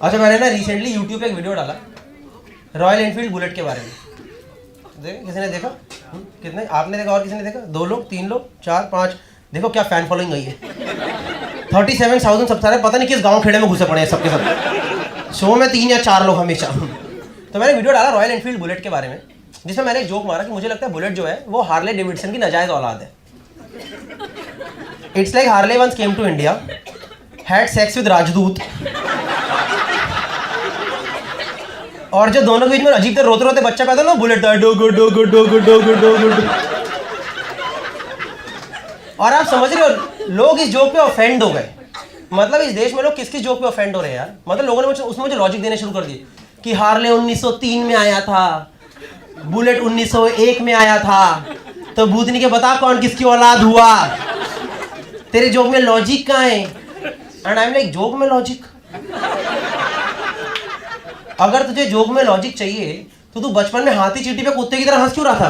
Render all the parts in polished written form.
अच्छा मैंने ना रिसेंटली यूट्यूब पे एक वीडियो डाला रॉयल एनफील्ड बुलेट के बारे में। किसी ने देखा? कितने? आपने देखा और किसी ने देखा? 2 लोग, 3 लोग, 4, 5। देखो क्या फैन फॉलोइंग गई है। 37,000 सब्सक्राइबर, पता नहीं किस गांव खेड़े में घुसे पड़े हैं सबके सब। शो में 3 या 4 लोग हमेशा। तो मैंने वीडियो डाला रॉयल एनफील्ड बुलेट के बारे में, जिसमें मैंने एक जोक मारा कि मुझे लगता है बुलेट जो है वो हार्ले डेविडसन की नाजायज औलाद है। It's like Harley once came to India, had sex with Rajdoot, और जो दोनों के बीच में अजीब तरह रोते रोते बच्चा पैदा ना, बुलेट था डोगो डोगो डोगो डोगो डोगो। और आप समझ रहे हो लोग इस जोक पे ऑफेंड हो गए। मतलब इस देश में लोग किस किस जोक पे ऑफेंड हो रहे हैं यार। मतलब लोगों ने उसमें मुझे लॉजिक देने शुरू कर दिए कि हार्ले 1903 में आया था, बुलेट 1901 में आया था, तो भूतनी के बता कौन किसकी औलाद हुआ। तेरे जोक में लॉजिक कहाँ है? And I am like joke में लॉजिक? अगर तुझे जोक में लॉजिक चाहिए तो तू बचपन में हाथी चींटी पे कुत्ते की तरह हंस क्यों रहा था?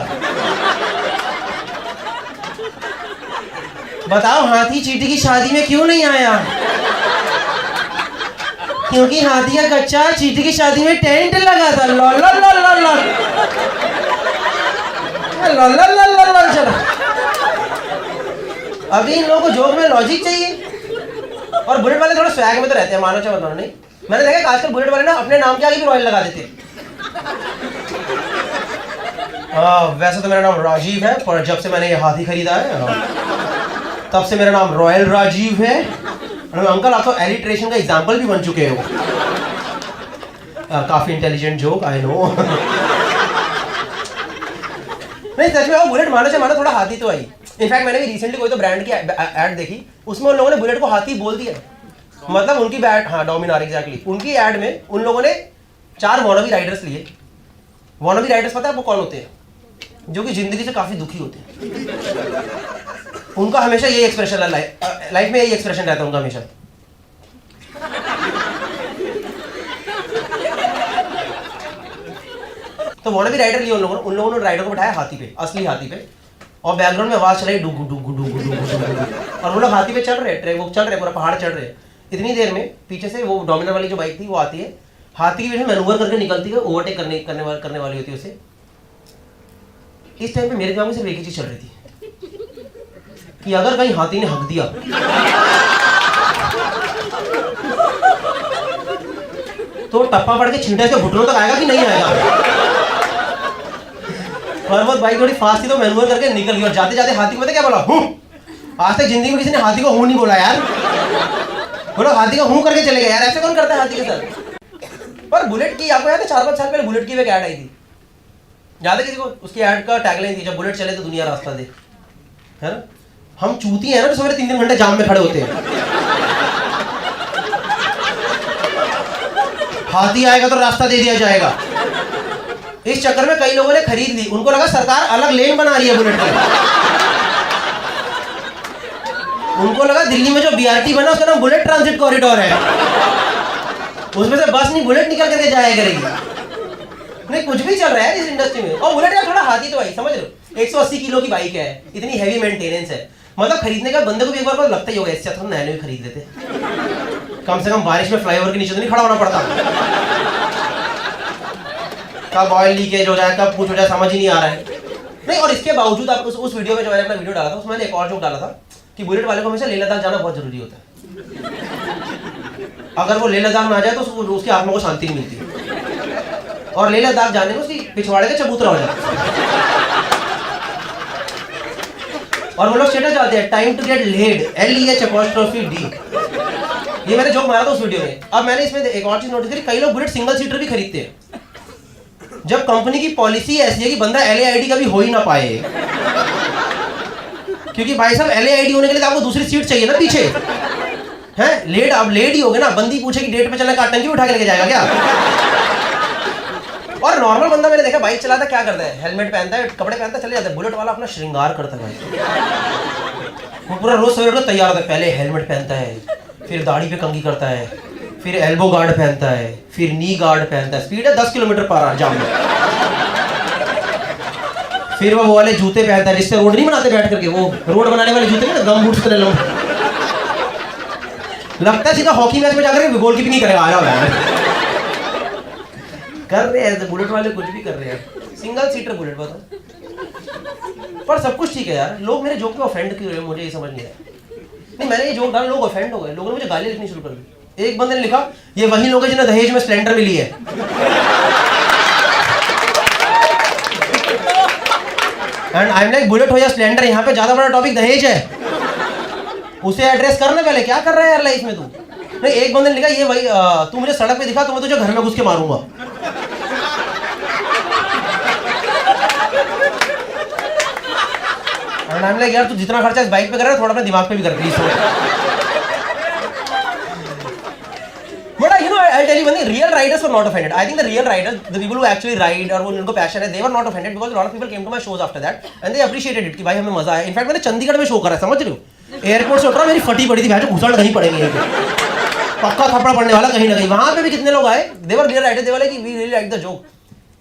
बताओ, हाथी चींटी की शादी में क्यों नहीं आया? क्योंकि हाथी का कच्चा चींटी की शादी में टेंट लगा था। Lol lol lol lol lol lol lol lol lol. चलो अभी इन लोगों को जोक में लॉजिक चाहिए। और बुलेट वाले थोड़ा स्वैग में तो रहते हैं, मानो चाहे बताओ। नहीं, मैंने देखा कि आजकल बुलेट वाले ना अपने नाम के आगे भी रॉयल लगा देते हैं। वैसे तो मेरा नाम राजीव है, पर जब से मैंने ये हाथी खरीदा है तब से मेरा नाम रॉयल राजीव है। अंकल आप तो एलिट्रेशन का एग्जाम्पल भी बन चुके हो। काफी इंटेलिजेंट जोक, आई नो। नहीं सच में वो बुलेट मानो से मानो थोड़ा हाथी तो आई। इनफैक्ट मैंने भी रिसेंटली कोई तो ब्रांड की एड देखी, उसमें उन लोगों ने बुलेट को हाथी बोल दिया। मतलब उनकी बैट, हाँ डोमिनार एग्जैक्टली, उनकी एड में उन लोगों ने 4 वॉनबी राइडर्स लिए। वॉनबी राइडर्स पता है आपको कौन होते हैं? जो कि जिंदगी से काफी दुखी होते हैं। उनका हमेशा यही एक्सप्रेशन है, लाइफ में यही एक्सप्रेशन रहता है उनका हमेशा। तो वॉनबी राइडर लिए उन लोगों ने राइडर को बैठाया हाथी पे, असली हाथी पे, और बैकग्राउंड में आवाज चल रही डुगु डुगु डुगु डुगु, और वो लोग हाथी पे चढ़ रहे, वो चल रहे, पूरा पहाड़ चढ़ रहे। इतनी देर में पीछे से वो डोमिनर वाली जो बाइक थी वो आती है, हाथी की वजह से मैनूवर करके निकलती है, ओवरटेक करने वाली होती है उसे। इस टाइम पे मेरे दिमाग में सिर्फ एक ही चीज चल रही थी कि अगर कहीं हाथी ने हक दिया तो टप्पा पड़ के छींटे से घुटनों तक आएगा कि नहीं आएगा। और वो बाइक थोड़ी फास्ट थी तो मैनूवर करके निकल गई, और जाते जाते हाथी को पता क्या बोला? हूं। आज तक जिंदगी में किसी ने हाथी को हूं नहीं बोला यार। बोलो हाथी का हूं करके चले गए यार, ऐसे कौन करता है हाथी के साथ? पर बुलेट की आपको याद है 4-5 साल पहले बुलेट की एक ऐड आई थी, याद है किसी को? उसकी ऐड का टैगलाइन थी, जब बुलेट चले तो दुनिया रास्ता दे, है ना? हम चूती हैं ना, तो सवेरे 3 घंटे जाम में खड़े होते हैं। हाथी आएगा तो रास्ता दे दिया जाएगा। इस चक्कर में कई लोगों ने खरीद ली, उनको लगा सरकार अलग लेन बना रही है बुलेट की। उनको लगा दिल्ली में जो बीआरटी बना उसका नाम बुलेट ट्रांजिट कॉरिडोर है, उसमें से बस नहीं बुलेट निकल करके जाया करेगी। नहीं, कुछ भी चल रहा है इस इंडस्ट्री में। और बुलेट यार थोड़ा हाथी तो आई, समझ लो 180 किलो की बाइक है, इतनी हैवी मेंटेनेंस है। मतलब खरीदने का बंदे को भी एक बार लगता ही होगा इससे अच्छा नया नया खरीद लेते, कम से कम बारिश में फ्लाईओवर के नीचे तो नहीं खड़ा होना पड़ता। कब ऑयल लीकेज हो जाए, कब कुछ हो जाए, समझ ही नहीं आ रहा है। नहीं, और इसके बावजूद आप उस वीडियो में जो मैंने अपना वीडियो डाला था उसमें मैंने एक और जोक डाला था कि बुलेट वाले को हमेशा लेह लद्दाख जाना बहुत जरूरी होता है। अगर वो लेह लद्दाख में आ जाए तो उसकी आत्मा को शांति नहीं मिलती, और लेह लद्दाख जाने में उसकी पिछवाड़े का चबूतरा हो जाता है। और वो लोग स्टेटस डालते हैं time to get lead, LEH''D। ये मैंने जोक मारा था उस वीडियो में। अब मैंने इसमें एक और चीज नोटिस करी, कई लोग बुलेट सिंगल सीटर भी खरीदते हैं, जब कंपनी की पॉलिसी ऐसी है कि बंदा LAID का भी हो ही ना पाए। क्योंकि भाई साहब LAID होने के लिए तो आपको दूसरी सीट चाहिए ना पीछे, हैं? लेड, अब लेड ही हो गए ना, बंदी पूछेगी डेट पे चलने का, टंकी उठा के लेके जाएगा क्या? और नॉर्मल बंदा मैंने देखा बाइक चलाता क्या करता है, हेलमेट पहनता है, कपड़े पहनता है, चले जाता है। बुलेट वाला अपना श्रृंगार करता है, वो पूरा रोज सवेरे तैयार होता है। पहले हेलमेट पहनता है, फिर दाढ़ी पे कंघी करता है, फिर एल्बो गार्ड पहनता है, फिर नी गार्ड पहनता है। स्पीड है 10 किलोमीटर पर जाम में। फिर वो वाले जूते पहनता है जिससे रोड नहीं बनाते बैठ करके, वो रोड बनाने वाले जूते ना, गम बूट्स तरह लगता है सीधा हॉकी मैच में जाकर गोलकीपिंग नहीं करेगा, आया हुआ है। कर रहे हैं बुलेट वाले, कुछ भी कर रहे हैं, सिंगल सीटर बुलेट बताओ। पर सब कुछ ठीक है यार, लोग मेरे जोक पे ऑफेंड क्यों रहे हैं, मुझे ये समझ नहीं आया। नहीं, मैंने ये जोक डाला, लोग ऑफेंड हो गए, लोगों ने मुझे गाली लिखनी शुरू कर दी। एक बंदे ने लिखा, ये वही लोग हैं जिन्हें दहेज में स्प्लेंडर मिली है। And I am like, bullet हो या स्प्लेंडर, यहाँ पे ज्यादा बड़ा टॉपिक दहेज है, उसे एड्रेस करना पहले। क्या कर रहा है यार लाइफ में तू? नहीं, एक बंदे ने लिखा, ये वही तू मुझे सड़क पे दिखा तो मैं तुझे घर में घुस के मारूंगा। एंड आई एम लाइक, यार तू जितना खर्चा इस बाइक पे कर रहा है, थोड़ा अपने दिमाग पे भी कर please. But you know, I'll tell you one thing, real riders were not offended. I think the real riders, the people who actually ride और वो उनको passion है, they were not offended because a lot of people came to my shows after that and they appreciated it कि भाई हमें मजा आया। In fact मैंने चंडीगढ़ में शो करा, समझ रहे हो? एयरपोर्ट से उतरा, मेरी फटी पड़ी थी, भाई घुसड़ कहीं पड़ेंगे यहीं पे, पक्का थप्पड़ पड़ने वाला कहीं ना कहीं। वहां पे भी कितने लोग आए, they were real riders, they were like we really like the joke।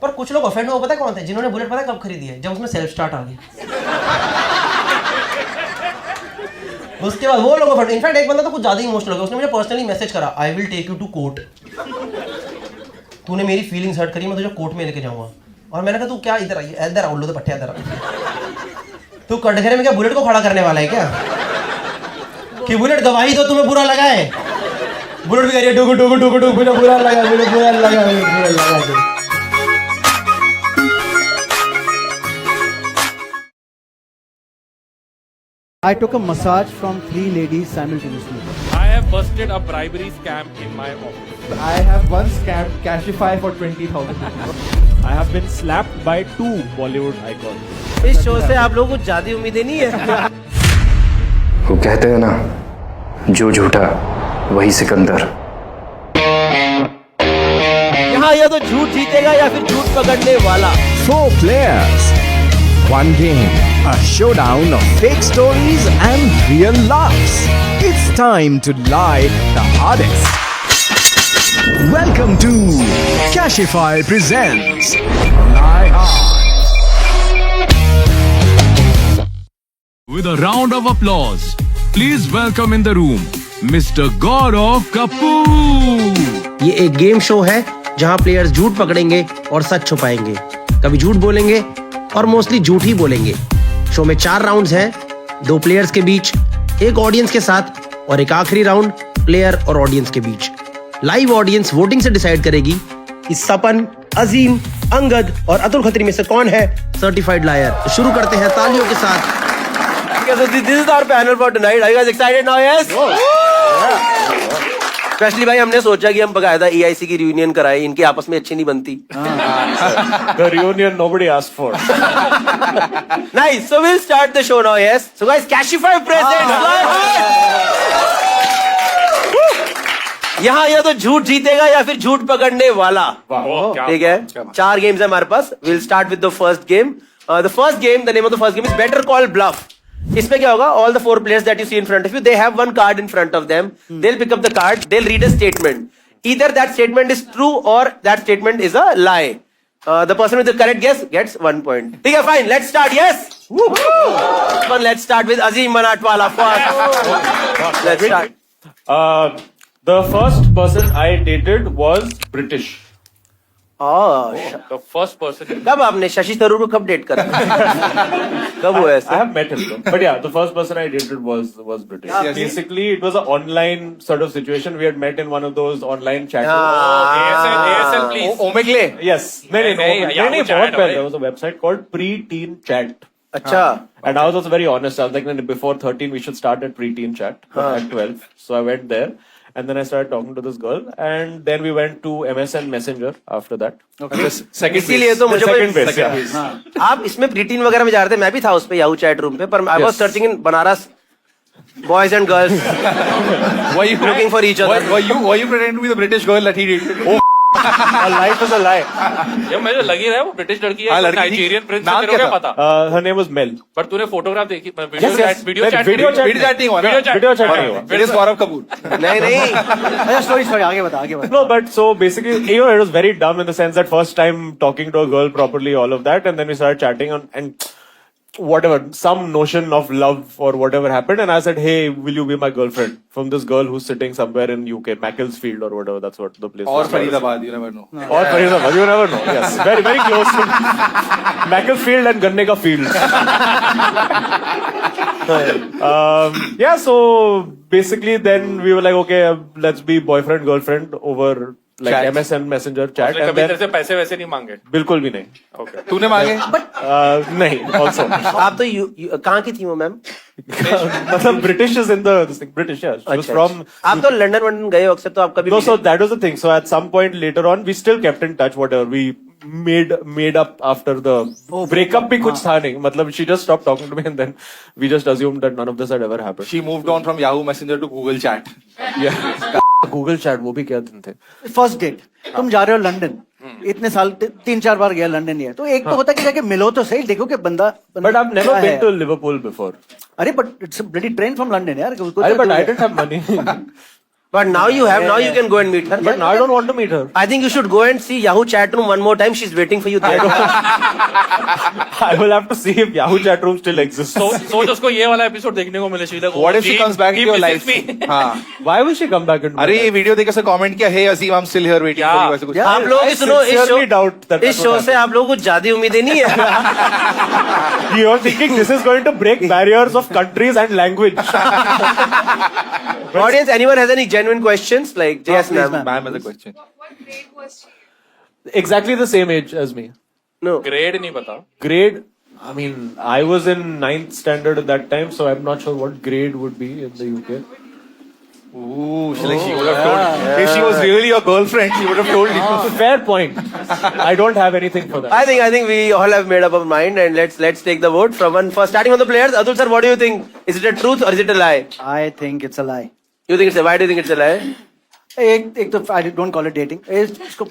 पर कुछ लोग ऑफेंड हो, पता है कौन थे? जिन्होंने बुलेट पता है कब खरीदी है? जब उसमें सेल्फ स्टार्ट आ गई। उसके बाद वो लोग, इनफैक्ट एक बंदा तो कुछ ज्यादा ही इमोशनल हो गया, उसने मुझे पर्सनली मैसेज करा, I will take you to court, तूने मेरी फीलिंग्स हर्ट करी, मैं तुझे कोर्ट में लेके जाऊंगा। और मैंने कहा तू क्या इधर आई, इधर आओ, लो तो पट्टे इधर, तू कटघरे में क्या बुलेट को खड़ा करने वाला है क्या? कि बुलेट गवाही तो तुम्हें बुरा लगा है? बुलेट भी कह रही है डुगु डुगु डुगु डुगु, मुझे बुरा लगा, मुझे बुरा लगा, मुझे बुरा लगा। I took a massage from 3 ladies simultaneously. I have busted a bribery scam in my office. I have once scammed Cashify for 20,000. I have been slapped by 2 Bollywood icons. इस शो से आप लोगों को ज्यादा उम्मीदें नहीं है। वो कहते हैं ना, जो झूठा वही सिकंदर। यहाँ या तो झूठ जीतेगा या फिर झूठ पकड़ने वाला। 4 players, 1 game, a showdown of fake stories and real laughs. It's time to lie the hardest. Welcome to Cashify presents Lie Hard. With a round of applause, please welcome in the room Mr. Gaurav Kapoor. ये एक game show है जहाँ players झूठ पकड़ेंगे और सच छुपाएंगे, कभी झूठ बोलेंगे और मोस्टली झूठ ही बोलेंगे। शो में 4 राउंड्स हैं, 2 प्लेयर्स के बीच, एक ऑडियंस के साथ और एक आखिरी राउंड प्लेयर और ऑडियंस के बीच। लाइव ऑडियंस वोटिंग से डिसाइड करेगी कि सपन, अजीम, अंगद और अतुल खत्री में से कौन है सर्टिफाइड लायर। तो शुरू करते हैं तालियों के साथ। This is our panel for tonight. Are you guys excited now? Yes. Specially भाई हमने सोचा कि हम बकायदा EIC की रियूनियन कराए, इनकी आपस में अच्छी नहीं बनती। The reunion nobody asked for. Nice. So we'll start the show now. Yes. So guys, Cashify presents Lie Hard. यहाँ या तो झूठ जीतेगा या फिर झूठ पकड़ने वाला। ठीक है, 4 गेम्स है हमारे पास। We'll start with the first game. The first game, the name of the first game is Better Call Bluff. इसमें क्या होगा? All the 4 players that you see in front of you, they have 1 card in front of them. They'll pick up the card. They'll read a statement. Either that statement is true or that statement is a lie. The person with the correct guess gets 1 point. ठीक है, fine. Let's start. Yes. Let's start with Azim Manatwala first. Let's start. The first person I dated was British. The first person. कब आपने शशि थरूर को कब date करा? कब हुआ ऐसा? I have met him, though. But yeah, the first person I dated was British. Basically, it was an online sort of situation. We had met in one of those online chats. ASL, please. Omegle. Yes. No, बहुत पहले. There was a website called Pre-Teen Chat. अच्छा. And I was also very honest. I was like, before 13, we should start at Pre-Teen Chat at 12. So I went there. And then I started talking to this girl, and then we went to MSN Messenger after that. Okay. Second इसीलिए तो मुझे Second base, yeah. आप इसमें प्रीटीन वगैरह में जा रहे थे, मैं भी था उस पे याहू चैट रूम पे, पर I was searching in Banaras boys and girls Were you looking for each other. Were you pretending to be the British girl that he dated? Oh, A life is a lie. ये मुझे लग ही रहा है वो British लड़की हाँ, है, लड़की थी। Nigerian Prince. नाम तेरे को क्या क्या था? पता? Her name was Mel. पर तूने फोटोग्राफ देखी? Yes. Video chat Video chat नहीं हुआ ना? Video chat नहीं हुआ. It is Gaurav Kapoor. नहीं अच्छा स्टोरी आगे बता No, but so basically, it was very dumb in the sense that first time talking to a girl properly, all of that, and then we started chatting and whatever, some notion of love or whatever happened, and I said, "Hey, will you be my girlfriend?" From this girl who's sitting somewhere in UK, Macclesfield or whatever. That's what the place. Or was. Faridabad, you never know. Or Faridabad, you never know. Yes, very very close to Macclesfield and Ganne ka field. Yeah, so basically, then we were like, okay, let's be boyfriend girlfriend over like Chat. MSN Messenger chat, and कभी then तेरे से पैसे वैसे नहीं मांगे. बिल्कुल भी नहीं. Okay. तूने मांगे? नहीं, also. आप तो कहाँ की थी वो मैम? मतलब British is in the this thing. British, yeah. She was from. आप तो लंदन वंदन गए हो अक्सर, तो आप कभी No, so that was the thing. So at some point later on, we still kept in touch. Whatever we made up after the breakup, भी कुछ था नहीं. मतलब she just stopped talking to me, and then we just assumed that none of this had ever happened. She moved on from Yahoo Messenger to Google Chat. Yeah. Google Chat, वो भी क्या दिन थे? फर्स्ट डेट, तुम जा रहे हो London, इतने साल 3-4 बार गया लंदन ही है, तो एक तो होता है कि जाके मिलो तो सही, देखो कि बंदा But I've never been to Liverpool before. अरे but it's a bloody train from London यार. अरे but I didn't have money. But now you have, now you can go and meet her. But now I don't want to meet her. I think you should go and see Yahoo chat room one more time. She's waiting for you there. I will have to see if Yahoo chat room still exists. सोच उसको ये वाला episode देखने को मिले शीला को. What if she comes back into your life? हाँ. Why will she come back into? अरे ये वीडियो देख के कमेंट किया, hey Azeem, I'm still here waiting for you, ऐसे कुछ. आप लोगों की सुनो, sincerely doubt that इस शो से आप लोगों को ज्यादा उम्मीदें नहीं है. You're thinking this is going to break barriers of countries and language. Audience, anyone has any genuine questions? Like, yes, ma'am. Ma'am has a question. Exactly the same age as me. No. Grade नहीं पता. Grade, I mean, I was in 9th standard at that time, so I'm not sure what grade would be in the UK. Ooh, she would have told. If she was really your girlfriend, she would have told you. Fair point. I don't have anything for that. I think we all have made up our mind, and let's take the vote from one first. Starting from the players, Atul sir, what do you think? Is it a truth or is it a lie? I think it's a lie. You think it's a? Why do you think it's a lie? एक तो I don't call it dating. इसको I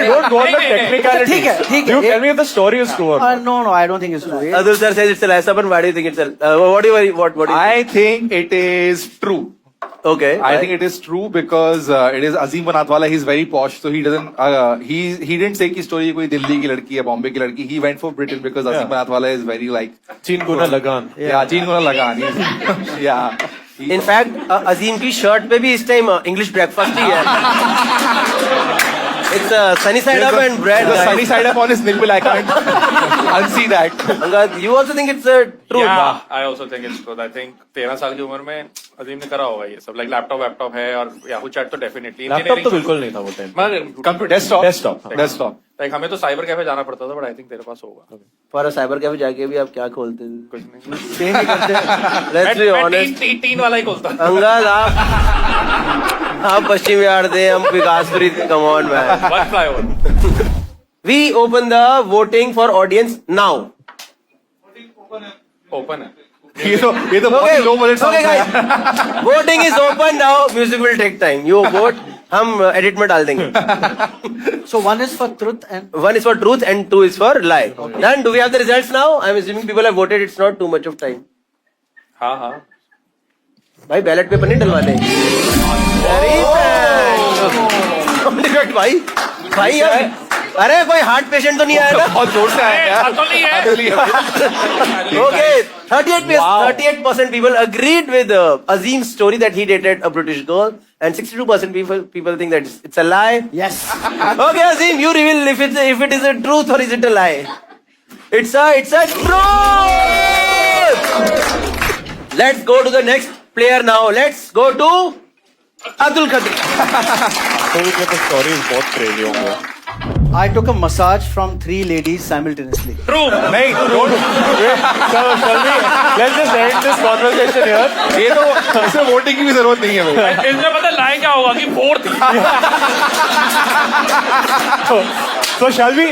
don't want the technicality. ठीक है. You tell me if the story is true or not. No no, I don't think it's true. Atul sir says it's a lie. Saban, why do you think it's a? What do you? I think it is true. Okay. I think it is true because it is Azeem Banatwala. He's very posh, so he doesn't. He didn't say कि story कोई दिल्ली की लड़की है, बॉम्बे की लड़की. He went for Britain because Azeem Banatwala is very like. Chin guna lagan. Yeah, Chin guna lagan. Yeah. In fact, Azeem की shirt पे भी इस टाइम English breakfast ही है. It's sunny side up and bread. The guys. sunny side up on his nipple. I can't unsee that. Angad, you also think it's true? Yeah, I also think it's true. I think 13 साल की उम्र में अजीम ने करा होगा ये सब. Like laptop है और Yahoo chat तो definitely. Laptop तो बिल्कुल नहीं था वो time. Computer, desktop. Like हमें तो साइबर कैफे जाना पड़ता था, but I think तेरे पास होगा. For a cyber cafe जाके भी आप क्या खोलते थे? कुछ नहीं. सेम ही करते. Let's be honest. तीन वाला ही खोलता. अंगद, आप पश्चिम बिहार थे, हम विकासपुरी थे. Come on, man. One flyover. We open the voting for audience now. Open है. ये तो बहुत ही low budget okay, songs guys. है. Voting is open now. Music will take time. You vote. हम edit में डाल देंगे. So one is for truth and One is for truth and two is for lie. Then do we have the results now? I'm assuming people have voted. It's not too much of time. हाँ हाँ. भाई ballot paper नहीं डलवाने. Very भाई यार. अरे कोई heart patient तो नहीं आया ना? बहुत जोर से आया यार. तो नहीं है. Okay, 38% people agreed with Azeem's story that he dated a British girl, and 62% people think that it's a lie. yes. Okay, Azeem, you reveal if it is a truth or is it a lie. It's a truth. Let's go to the next player now. Let's go to Abdul Qadir. तो the story is बहुत crazy होंगे. I took a massage from 3 ladies simultaneously. True. नहीं, Shall we? Let's just end this conversation here. ये तो इसमें voting की भी जरूरत नहीं है भाई. इसमें पता लाई क्या होगा कि 4th. So shall we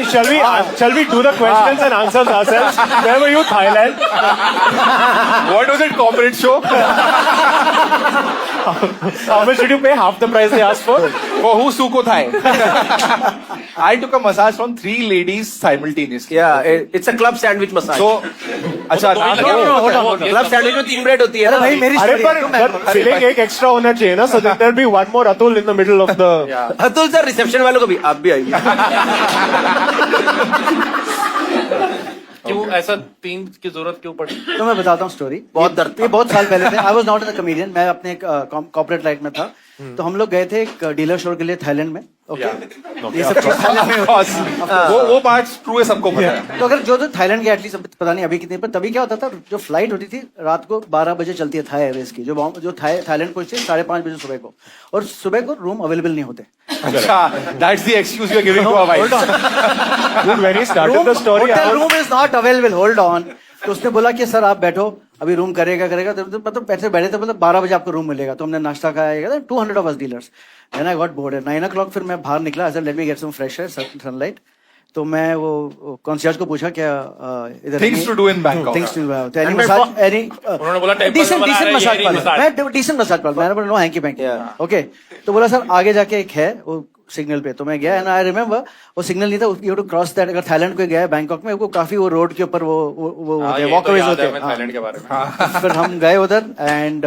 do the questions and answers ourselves? Where were you, Thailand? What was it, corporate show? How much did you pay? Half the price they asked for? For who Suko Thai? I took a massage from 3 ladies simultaneously. Yeah, it's a club sandwich massage. So, अच्छा hold on. Club sandwich में 3 bread होती है ना? भाई मेरी अरे story है. पर filling एक extra होना चाहिए ना, so that there'll be one more Atul in the middle of the. Atul sir reception वालों को भी आप भी आइए. क्यों ऐसा तीन की जरूरत क्यों पड़ी? तो मैं बताता हूँ स्टोरी। बहुत दर्द, ये बहुत साल पहले थे। I was not a comedian, मैं अपने कॉर्पोरेट लाइफ में था। तो हम लोग गए थे एक डीलर शो के लिए थाईलैंड में। ओके, ये सब चीज थाईलैंड में होती है। वो पार्ट ट्रू है, सबको पता है। तो अगर जो थाईलैंड के एटलीस्ट पता नहीं अभी कितने, पर तभी क्या होता था, जो फ्लाइट होती थी रात को 12 बजे चलती है थाई एयरवेज की, जो थाईलैंड पहुंचती है 5:30 बजे सुबह को, और सुबह को रूम अवेलेबल नहीं होते। अच्छा, that's the excuse you are giving to our wife. Dude, when he started the story, I was- room is not available, hold on. तो उसने बोला कि सर आप बैठो, अभी रूम करेगा तो मतलब पैसे बैठे थे, मतलब 12 बजे आपको रूम मिलेगा। तो हमने नाश्ता खाया, 200 of us dealers. Then I got bored at 9 o'clock। फिर मैं बाहर निकला, let me get some fresh air, sunlight. तो मैं वो कॉन्सियर्ज को पूछा क्या इधर Things to do in Bangkok. Things to do, any massage, any उन्होंने बोला टेम्पल डिसेंट बना रहे हैं, मसाज ये पार्लर। मसाज। मैं डिसेंट मसाज पार्लर, मैंने बोला नो हैंकी पैंकी। ओके, तो बोला सर आगे जाके एक है वो सिग्नल पे। तो मैं गया एंड आई रिमेंबर वो सिग्नल नहीं था, यू टू क्रॉस दैट। अगर थाईलैंड को गया है बैंकॉक में, वो काफी वो रोड के ऊपर वो हाँ, ये तो वॉकअवेज याद होते है हैं। हमें थाईलैंड के बारे में। फिर हम गए उधर एंड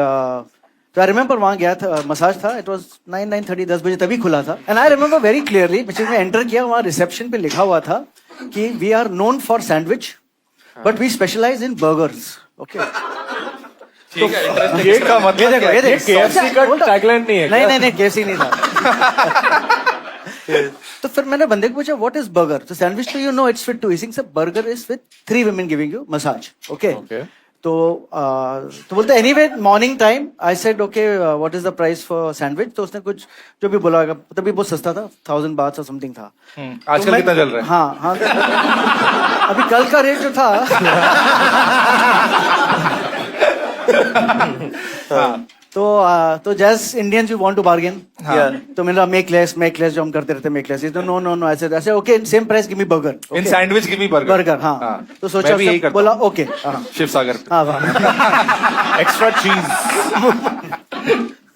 तो आई रिमेंबर वहां गया था, मसाज था। इट वाज 9:30 10 बजे तभी खुला था। And I remember very clearly, मैं एंटर किया, वहां रिसेप्शन पे लिखा हुआ था कि we are known for sandwich but we specialise in burgers. Okay, ठीक है, इंटरेस्टिंग। ये का मतलब ये देखो, ये देखो, KFC का hold on। tagline नहीं है क्या? नहीं KFC नहीं था। तो फिर मैंने बंदे को पूछा व्हाट इज बर्गर? तो सैंडविच तो you know it's with 2 eating, sir burger is with 3 women giving you massage. Okay, तो बोलते anyway morning time. I said okay what is the price for sandwich? तो उसने कुछ जो भी बोला, तभी बहुत सस्ता था, 1000 बात और समथिंग था। आजकल कितना चल रहा है? हाँ अभी कल का रेट जो था तो जैस Indians you want to bargain, तो मेरा मेक लेस जो हम करते रहते मेक लेस, तो नो ऐसे okay same price give me burger, इन सैंडविच गिव मी बर्गर। हाँ। तो सोचा उसने बोला ओके शिव सागर। हाँ वाह। extra cheese.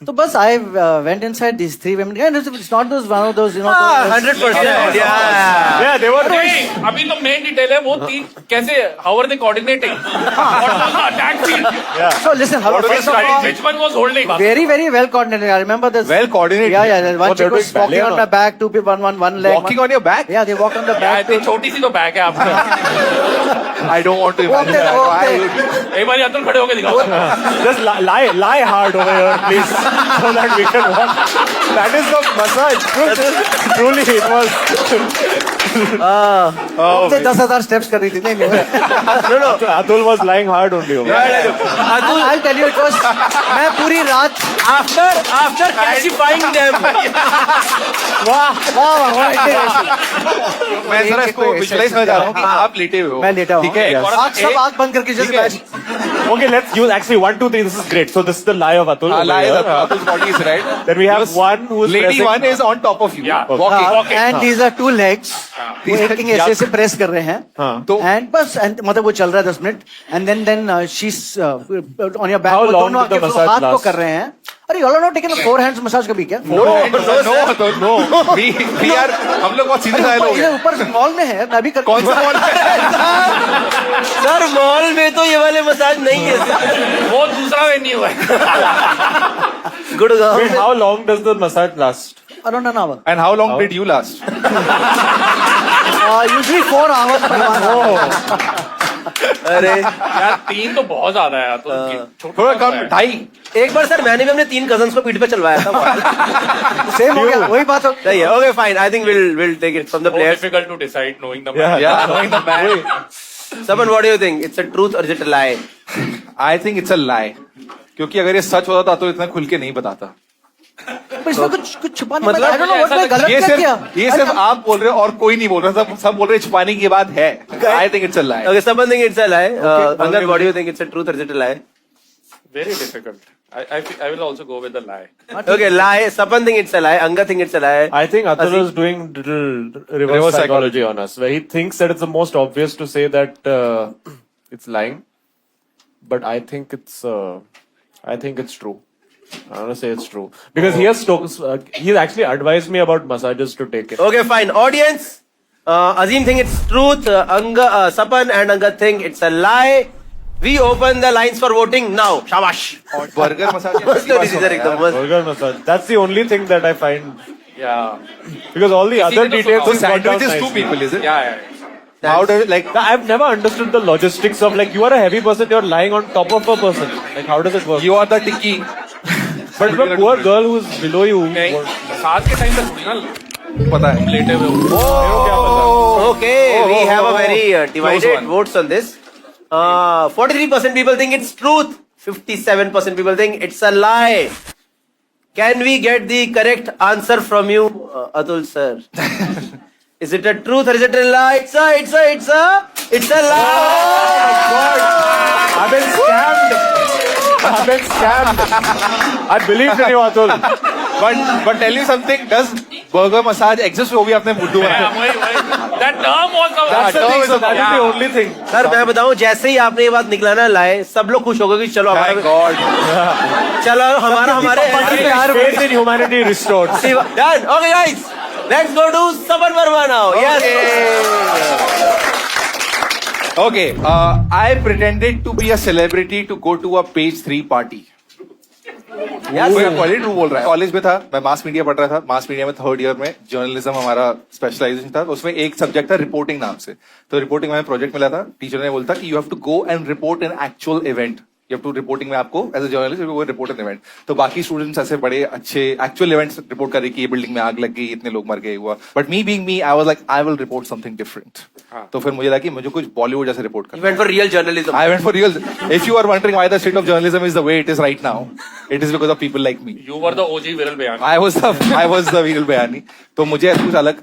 तो बस I went inside this 3 women and it's not those one of those 100%, Yeah, they were. नहीं, अभी तो मेन डिटेल है वो तीन कैसे, how are they coordinating? So listen, first of all, Which one was holding? very well coordinated. I remember this. Well coordinated. Yeah. One Oh, chick they're was doing walking ballet on or my back, two people, one leg. Walking on your back? Yeah, they walk on the back. इतनी छोटी सी तो bag है आपका। I don't want to imagine that. Why? एक बार अंदर खड़े होके दिखाओ। Just lie hard over here, please, so that we can watch. That is the massage. Truly, it was. से 10,000 steps कर रही थी। नहीं। Atul was lying hard only over there. I'll tell you, it was. मैं पूरी रात after classifying them. वाह। मैं जरा इसको विजुअलाइज करना चाह रहा हूँ कि आप लेटे हुए हो। मैं लेटा हूँ। ठीक है। आँख सब आँख बंद करके जैसे बैठ। Okay, let's use actually 1, 2, 3. This is great. So this is the lie of Atul. over Lie here. that Atul's body is right. Then we have one who is Lady pressing- one is on top of you. Yeah. Walking. And these are 2 legs वो एक ऐसे press कर रहे हैं। तो and बस मतलब वो चल रहा है 10 minute and then she on your back. How long दोनों did the आके massage हाथ को last? कर रहे हैं। अरे you know taken 4 hands massage कभी क्या? No. We are, हम लोग बहुत सीधे साधे लोग हैं। ऊपर मॉल में है, मैं भी कर। कौन सा मॉल है? सर मॉल में तो ये वाले मसाज नहीं है। वो दूसरा वेन्यू है। Gurgaon Wait, how long does the massage last? Around an hour, And how long did you last? Usually 4 hours। अरे यार 3 तो बहुत ज्यादा है तो थोड़ा कम, 2.5। एक बार सर मैंने भी अपने 3 कजन्स को पीठ पे चलवाया था। सेम हो गया, वही बात हो। सही है, okay fine, I think will take it from the players. Difficult to decide knowing the Yeah, knowing the man. Someone, what do you think? It's a truth or is it a lie? I think it's a lie. क्योंकि अगर ये सच होता तो इतना खुल के नहीं बताता। पर इसमें कुछ छुपाने मतलब I don't know what मैं गलत ये क्या किया। सिर्फ आप बोल रहे हो और कोई नहीं बोल रहा, सब बोल रहे हैं छुपाने की बात है। I think it's a lie. Okay, someone think it's a lie. Angad, what do you think? It's a truth or is it a lie? Very difficult. I will also go with the lie. Okay, lie. Sapan think it's a lie. Angad think it's a lie. I think Atul is doing little reverse psychology on us, where he thinks that it's the most obvious to say that it's lying, but I think it's true. I want to say it's true because he's actually advised me about massages to take it. Okay, fine. Audience, Azim think it's truth. Sapan and Angad think it's a lie. We open the lines for voting now. Shabash. Burger massage मस्त हो रही थी sir एकदम मस्त। Burger massage. That's the only thing that I find, Yeah. because all the other तो details So is got down sandwich is 2 nicely. people, is it? Yeah. How does like I've never understood the logistics of like you are a heavy person, you're lying on top of a person. Like how does it work? you are the ticky? But a poor girl who's below you. साथ के time पे थोड़ी ना पता है. लेटे हुए हो. Okay, we have a very divided one. votes on this. 43% people think it's truth. 57% people think it's a lie. Can we get the correct answer from you, Atul sir? Is it a truth or is it a lie? It's a lie. I've been scammed. I've been scammed. I believed in you, Atul. But tell you something. Does burger massage exist? वो भी आपने बुद्धू बनाया. That term also. That's the thing. So that is the only thing. Sir मैं बताऊं जैसे ही आपने ये बात निकलाना लाए सब लोग खुश हो गए कि चलो Thank हमारा God. चलो हमारे Faith in humanity restored. done. Okay guys, let's go to Saban Verma now. Yes. Okay. I pretended to be a celebrity to go to a page 3 party. College बोल रहा है. कॉलेज में था, मैं mass media पढ़ रहा था. Mass media में 3rd ईयर में जर्नलिज्म हमारा स्पेशलाइजेशन था. उसमें एक सब्जेक्ट था रिपोर्टिंग नाम से. तो रिपोर्टिंग में प्रोजेक्ट मिला था. टीचर ने बोला था कि you have to go and report an actual event. You have to reporting में आपको एज ए जर्नलिस्ट वो रिपोर्ट एन इवेंट. तो बाकी स्टूडेंट्स ऐसे बड़े अच्छे एक्चुअल इवेंट्स रिपोर्ट कर रहे कि ये बिल्डिंग में आग लग गई, इतने लोग मर गए हुआ. But me being me I was like I will report something different. तो फिर मुझे लगा कि मुझे कुछ बॉलीवुड जैसे रिपोर्ट करना. You went for real journalism. I went for real. If you are wondering why the state of journalism is the way it is right now, it is because of people like me. You were the OG Viral Bayani. I was the Viral Bayani. तो मुझे ऐसा कुछ अलग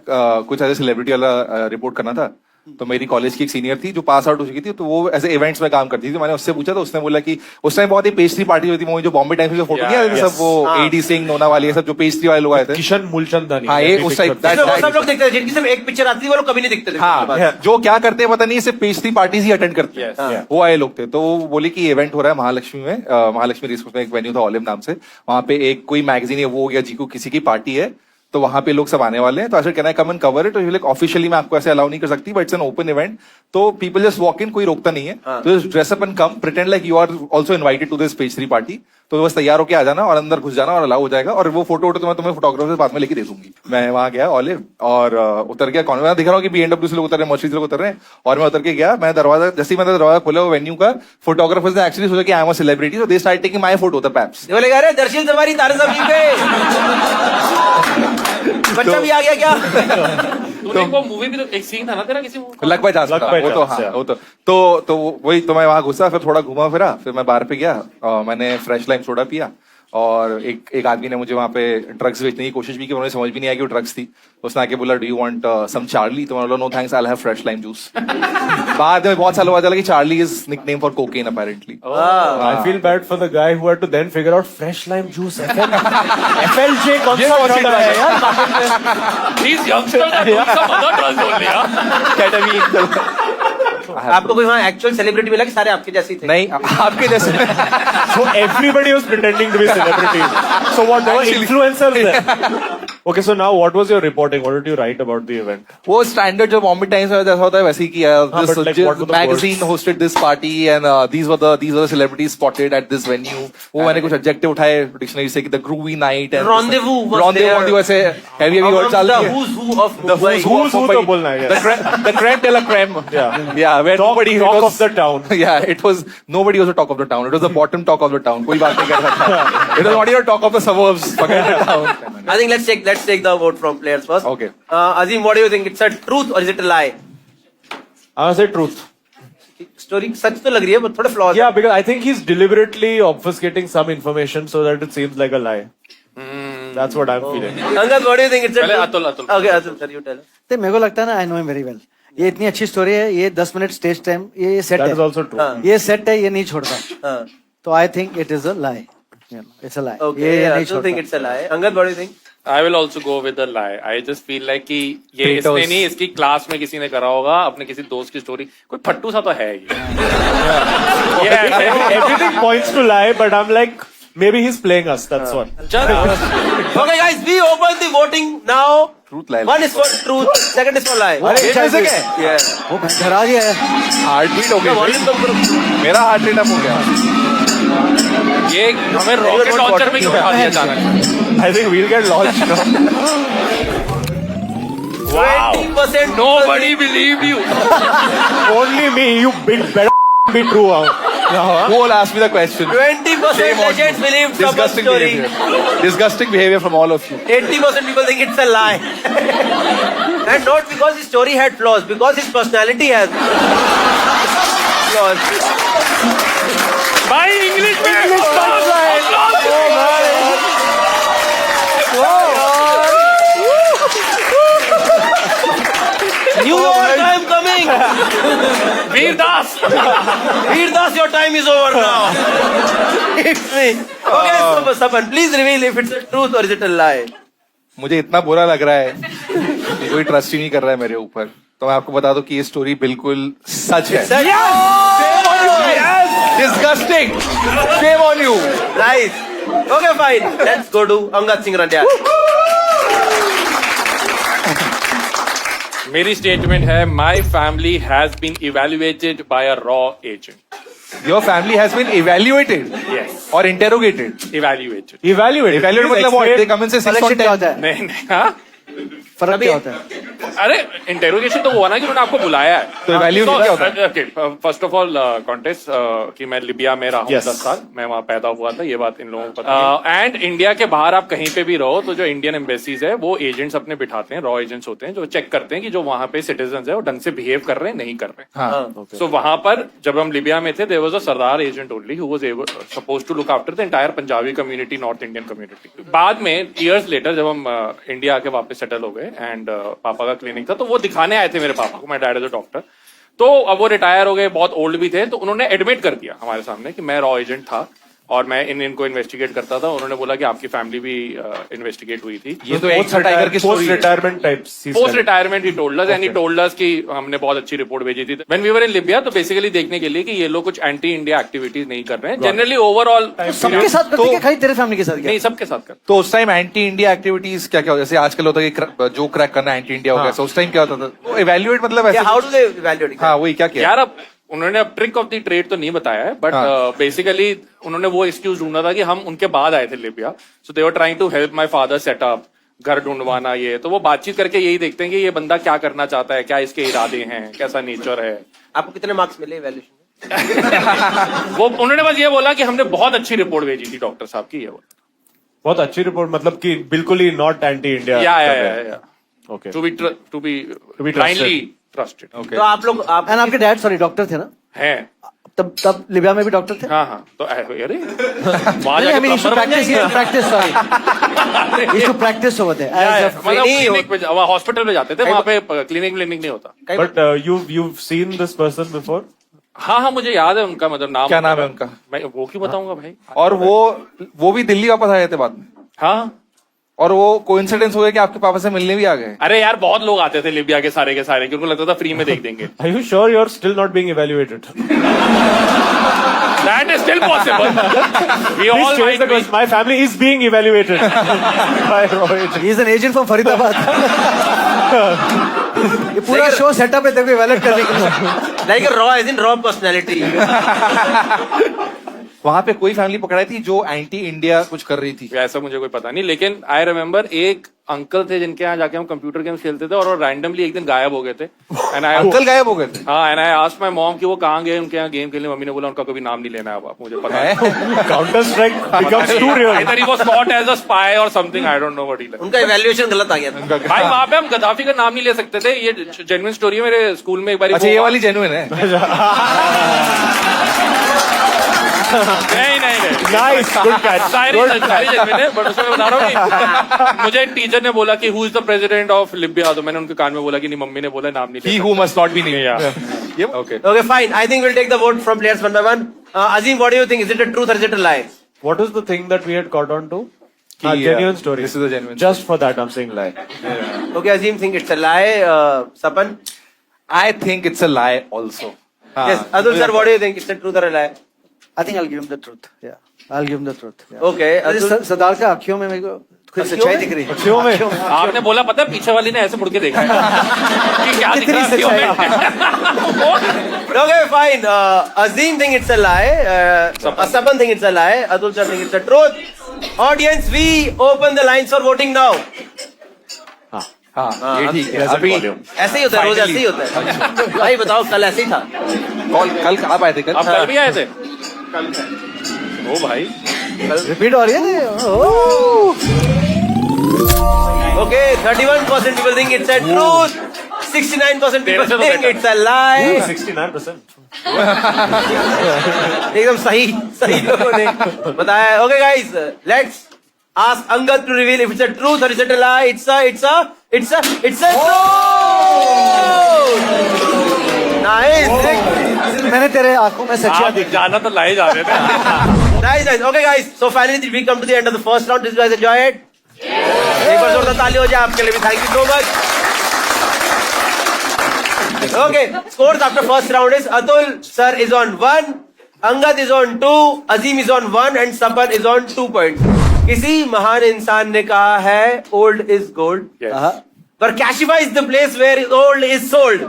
कुछ ऐसे celebrity वाला report करना था. तो मेरी कॉलेज की एक सीनियर थी जो पास आउट हो चुकी थी. तो वो ऐसे इवेंट्स में काम करती थी. तो मैंने उससे पूछा तो उसने बोला कि उस टाइम बहुत ही पेस्ट्री पार्टी हुई थी. वो जो बॉम्बे टाइम्स में जो फोटो नहीं आते थे सब वो एडी सिंह नोना वाली सब जो पेस्ट्री वाले लोग आए थे. किशन मूलचंदानी. हाँ ये उस टाइप वो सब लोग देखते थे जिनकी सिर्फ एक पिक्चर आती थी वो लोग कभी नहीं दिखते थे. हाँ जो क्या करते हैं पता नहीं, सिर्फ पेस्ट्री पार्टीज ही अटेंड करते हैं. वो आए लोग थे. तो वो बोले कि इवेंट हो रहा है महालक्ष्मी में. महालक्ष्मी रेस में एक वेन्यू था ऑलिव नाम से. वहां पे एक कोई मैगजीन है वो या जीको किसी की पार्टी है. तो वहां पे लोग सब आने वाले हैं. तो ऐसे कहना है कम एंड कवर इट. तो लाइक ऑफिशियली मैं आपको ऐसे अलाउ नहीं कर सकती but it's an open event. तो पीपल जस्ट वॉक इन, कोई रोकता नहीं है. तो dress up and come, pretend like you are also invited to this page 3 party. तो बस तैयार होकर आ जाना और अंदर घुस जाना और अलाउ हो जाएगा. और वो फोटो तो मैं तुम्हें फोटोग्राफर से बाद में लेके दे दूंगी. मैं वहां गया ऑलिव और उतर गया. कौन मैं दिख रहा हूँ कि BMW से लोग उतर रहे हैं, मर्सिडीज लोग उतर रहे हैं. और मैं उतर के गया. मैं दरवाजा जैसे मैंने दरवाजा खोला वेन्यू का, फोटोग्राफर्स ने एक्चुअली सोचा कि आई एम अ सेलिब्रिटी. तो they start taking my photo the paps. बोले अरे दर्शन तुम्हारी तारे सब पे बच्चा भी आ गया क्या? तूने वो मूवी भी तो एक सीन था ना तेरा किसी movie का? Luck by chance. Luck by वो तो chance, हाँ वो तो वही. तो मैं वहां घुसा, फिर थोड़ा घुमा फिरा, फिर मैं बाहर पे गया. मैंने फ्रेश लाइम सोडा पिया. और एक आदमी ने मुझे वहां पे ड्रग्स बेचने की कोशिश भी की. उन्हें समझ भी नहीं आया कि वो ड्रग्स थी. उसने आके बोला do you want some charlie. तो मैंने बोला no thanks, I will have fresh lime juice. बाद में बहुत सालों बाद चला कि charlie is nickname for cocaine apparently. I feel bad for the guy who had to then figure out fresh lime juice. FLJ कौन सा word है यार? These youngsters are doing some other drugs only, yeah? आपको कोई वहाँ actual celebrity मिला कि सारे आपके जैसे ही थे? नहीं आपके जैसे. So everybody was pretending to be celebrities. So what? There were influencers there. Okay, so now what was your reporting? What did you write about the event? वो स्टैंडर्ड जो बॉम्बे टाइम्स में जैसा होता है वैसे ही किया. but like, what were the magazine hosted this party and these were the celebrities spotted at this venue. वो मैंने कुछ एडजेक्टिव उठाए डिक्शनरी से कि the groovy night and Rendezvous was there. rendezvous ऐसे हैवी वर्ड चल रही है. Who's who of Mumbai. Who's who तो बोलना है. The creme de la creme. Yeah, where nobody Talk was of the town. Yeah, it was nobody was the talk of the town. It was the bottom talk of the town. कोई बात नहीं कर सकता. It was not even talk of the suburbs. Forget the town. I think let's take the vote from players first. Okay. Azim, what do you think? It's a truth or is it a lie? I would say truth. Story सच तो लग रही है but थोड़े flaws. Yeah, because I think he's deliberately obfuscating some information so that it seems like a lie. That's what I'm feeling. Angad, what do you think? It's a पहले truth? Atul. Okay, Atul, sir, you tell. तो मेरे को लगता है ना I know him very well. ये इतनी अच्छी स्टोरी है. ये 10 मिनट स्टेज टाइम ये सेट That is है. also true. ये सेट है, ये नहीं छोड़ता. हाँ. तो I think it is a lie. It's a lie. Okay, ये I नहीं still think छोड़ता. it's a lie. Angad, what do you think? I will also go with the lie. I just feel like कि ये Kratos. इसने नहीं, इसकी class में किसी ने करा होगा, अपने किसी दोस्त की स्टोरी. कोई फट्टू सा तो है ये. Everything points to lie, but I'm like, maybe he's playing us. That's what. Okay, guys, we open the voting now. Truth lie. One is for truth, second is for lie. ये कैसे क्या? Yeah. वो डरा गया है. Heart beat हो गई. Volume तो पूरा- मेरा हार्ट रेट अप हो गया. ये हमें रॉकेट लॉन्चर में क्यों उठा दिया अचानक? I think we'll get launched now. 20%. Nobody believed you. Only me, you big better be true. Who will ask me the question? 20% Shame on legends you. believe Sapan's Disgusting story. behavior. Disgusting behavior from all of you. 80% people think it's a lie. And not because his story had flaws, because his personality has flaws. By English New York, I am coming. Veer Das. Veer Das, your time is over now. It's me. Okay, so Sapan, please reveal if it's a truth or is it a lie. मुझे इतना बुरा लग रहा है कि कोई trust ही नहीं कर रहा है मेरे ऊपर, तो मैं आपको बता दूं कि ये स्टोरी बिल्कुल सच है. Disgusting. Shame on you. Nice. Okay, fine. Let's go to Angad Singh Randial. मेरी स्टेटमेंट है, my family has been evaluated by a रॉ agent. Your family has been evaluated Yes. or interrogated. Evaluated. Evaluate. मतलब what? They come and say 6 on Selection क्या 10. होता है? नहीं नहीं हाँ. फर्क क्या होता है? अरे इंटेरोगेशन तो हुआ ना कि उन्होंने आपको बुलाया है. तो evaluation क्या होता है? फर्स्ट ऑफ ऑल कॉन्टेस्ट कि मैं लिबिया में रहा हूँ 10 साल, मैं वहाँ पैदा हुआ था, ये बात इन लोगों को पता है. एंड इंडिया के बाहर आप कहीं पे भी रहो तो जो इंडियन एम्बेसीज है वो एजेंट्स अपने बिठाते हैं, रॉ एजेंट्स होते हैं जो चेक करते हैं कि जो वहाँ पे सिटीजन है वो ढंग से बिहेव कर रहे हैं नहीं कर रहे. सो वहां पर जब हम लिबिया में थे, there was a sardar agent only who was supposed to look after the entire Punjabi community, north Indian community. बाद में ईयर्स लेटर जब हम इंडिया आके वापस सेटल हो गए एंड पापा का क्लिनिक था तो वो दिखाने आए थे मेरे पापा को. My dad is a doctor. तो अब वो रिटायर हो गए, बहुत ओल्ड भी थे, तो उन्होंने एडमिट कर दिया हमारे सामने कि मैं रॉ एजेंट था और मैं इनको इन्वेस्टिगेट करता था. उन्होंने बोला कि आपकी फैमिली भी इन्वेस्टिगेट हुई थी. ये तो एक टाइगर की पोस्ट स्टोरी है. Retirement types. Post retirement he told us and he told us कि हमने बहुत अच्छी रिपोर्ट भेजी थी व्हेन वी वर इन लिबिया. तो बेसिकली देखने के लिए कि ये लोग कुछ एंटी इंडिया एक्टिविटीज नहीं कर रहे हैं. जनरली ओवरऑल सबके साथ करते हैं, खाली तेरे फैमिली के साथ क्या? नहीं, सबके साथ कर. तो उस टाइम एंटी इंडिया एक्टिविटीज क्या क्या होता है? जैसे आजकल होता है कि जो क्रैक करना एंटी इंडिया हो गया, उस टाइम क्या होता था? इवैल्यूएट मतलब ऐसे. How do they evaluate? हाँ वही क्या किया यार अब उन्होंने अब ट्रिक ऑफ द ट्रेड तो नहीं बताया है, बट बेसिकली उन्होंने वो एक्सक्यूज ढूंढा था कि हम उनके बाद आए थे Libya, so they were trying to help my father set up, घर ढूंढवाना. ये तो वो बातचीत करके यही देखते हैं कि ये बंदा क्या करना चाहता है, क्या इसके इरादे हैं, कैसा नेचर है. आपको कितने मार्क्स मिले इवैल्यूएशन में? वो उन्होंने बस ये बोला कि हमने बहुत अच्छी रिपोर्ट भेजी थी डॉक्टर साहब की. ये बहुत अच्छी रिपोर्ट, मतलब कि बिल्कुल ही नॉट एंटी इंडिया. या okay. To be blindly trusted. तो आप लोग एंड आपके डैड सॉरी डॉक्टर थे ना? है. तब लिबिया में भी डॉक्टर थे? हाँ हाँ. तो अरे वहाँ I mean, जाके you should practice, sorry. You should practice over there. As a clinic पे हॉस्पिटल में जाते थे, वहाँ पे क्लिनिक नहीं होता. But you've seen this person before? हाँ मुझे याद है उनका, मतलब नाम. क्या नाम है उनका? मैं वो क्यों बताऊंगा भाई. और वो भी दिल्ली वापस आए थे बाद में. हाँ. और वो कोइंसिडेंस हो गया कि आपके पापा से मिलने भी आ गए. अरे यार बहुत लोग आते थे लिबिया के सारे क्योंकि उनको लगता था फ्री में देख देंगे. Are you sure you're still not being evaluated? That is still possible. We all Please change might the be. question. My family is being evaluated by Roy. He is an agent from Faridabad. ये पूरा show setup है तेरे को evaluate करने के लिए. Like raw as in raw personality. वहां पे कोई फैमिली पकड़ाई थी जो एंटी इंडिया कुछ कर रही थी? ऐसा मुझे कोई पता नहीं, लेकिन आई रिमेम्बर एक अंकल थे जिनके यहाँ जाके हम कंप्यूटर गेम्स खेलते थे और वो रैंडमली एक दिन गायब हो गए थे. अंकल गायब हो गए थे? हाँ. And I asked my mom कि वो कहाँ गए उनके यहाँ गेम खेलने. मम्मी ने बोला उनका कभी नाम नहीं लेना है. अब मुझे पता है. Counter Strike becomes too real. Either he was caught as a spy or something. I don't know what he like. उनका इवैल्यूएशन गलत आ गया था. भाई वहाँ पे हम गद्दाफी का नाम नहीं ले सकते थे. ये जेन्युइन स्टोरी है. मेरे स्कूल में एक बार. अच्छा ये वाली जेन्युइन है? नहीं. Nice, good catch. सारी जेन्युइन है, बट उसमें मैं बता रहा हूँ कि मुझे एक टीचर ने बोला कि who is the president of Libya, तो मैंने उनके कान में बोला कि नहीं, मम्मी ने बोला नाम नहीं. He who must not be named. Yeah. Okay. Okay, fine. I think we'll take the vote from players one by one. Azim, what do you think? Is it a truth or is it a lie? What was the thing that we had caught on to? Yeah, Genuine story. this is a genuine Just for that, I'm saying lie. Okay, Azim think it's a lie. Sapan? I think it's a lie also. Yes. Adul sir, what do you think? It's a truth or a lie? I think I'll give him the truth. Yeah, I'll give him the truth. Yeah. Okay. Adul, सरदार का आँखों में मेरे को कुछ सच्चाई दिख रही है. क्यों में? आपने बोला पता है, पीछे वाली ने ऐसे मुड़ के देखा कि क्या दिख रहा है क्यों में? okay, fine. Azim think it's a lie. Sapan think it's a lie. Adul sir think it's a truth. Audience, we open the lines for voting now. हाँ ये ठीक है अभी ऐसे ही होता है, रोज ऐसे ही होता है। भाई बताओ, कल ऐसे ही था। कल आप आए थे आप कल भी आए थे? ओ भाई, रिपीट हो रही है। Okay, 31% people think it's a truth. 69% people think it's a lie. 69%. एकदम सही लोगों ने बताया। Okay guys, let's ask Angad to reveal if it's a truth or is it a lie. It's a truth. Nice. मैंने तेरे आंखों में सच्चाई आप जाना तो लाए जा रहे थे। Nice. Okay guys, so finally we come to the end of the first round. Did you guys enjoy it? एक बार जोरदार ताली हो जाए आपके लिए भी। Thank you so much. Okay, scores after first round is Atul sir is on 1, Angad is on 2, Azim is on 1 and Sapan is on 2 points. किसी महान इंसान ने कहा है old is gold. Yes. But Kashify is the place where old is sold.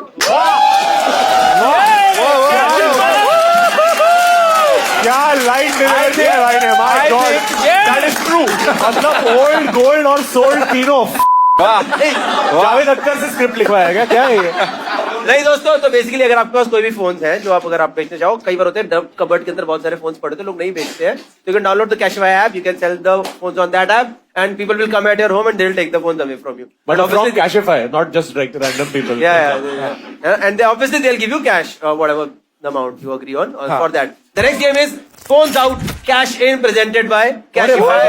क्या line delivery है भाई ने, my God that is true. मतलब ओल्ड गोल्ड और सोल्ड तीनों। जावेद अख्तर से स्क्रिप्ट लिखवाया गया क्या ये? नहीं दोस्तों, तो बेसिकली अगर आपके पास कोई भी फोन है जो अगर आप बेचना चाहो, कई बार होते हैं डब कबर्ड के अंदर बहुत सारे फोन्स पड़े थे, लोग नहीं बेचते हैं, तो you can download the Kashify app, you can sell the phones on that app and people will come at your home and they will take the phones away from you. But from Kashify, not just like random people. Yeah. And they obviously they'll give you cash or whatever the amount you agree on for that. The next game is phones out, cash in, presented by Kashify.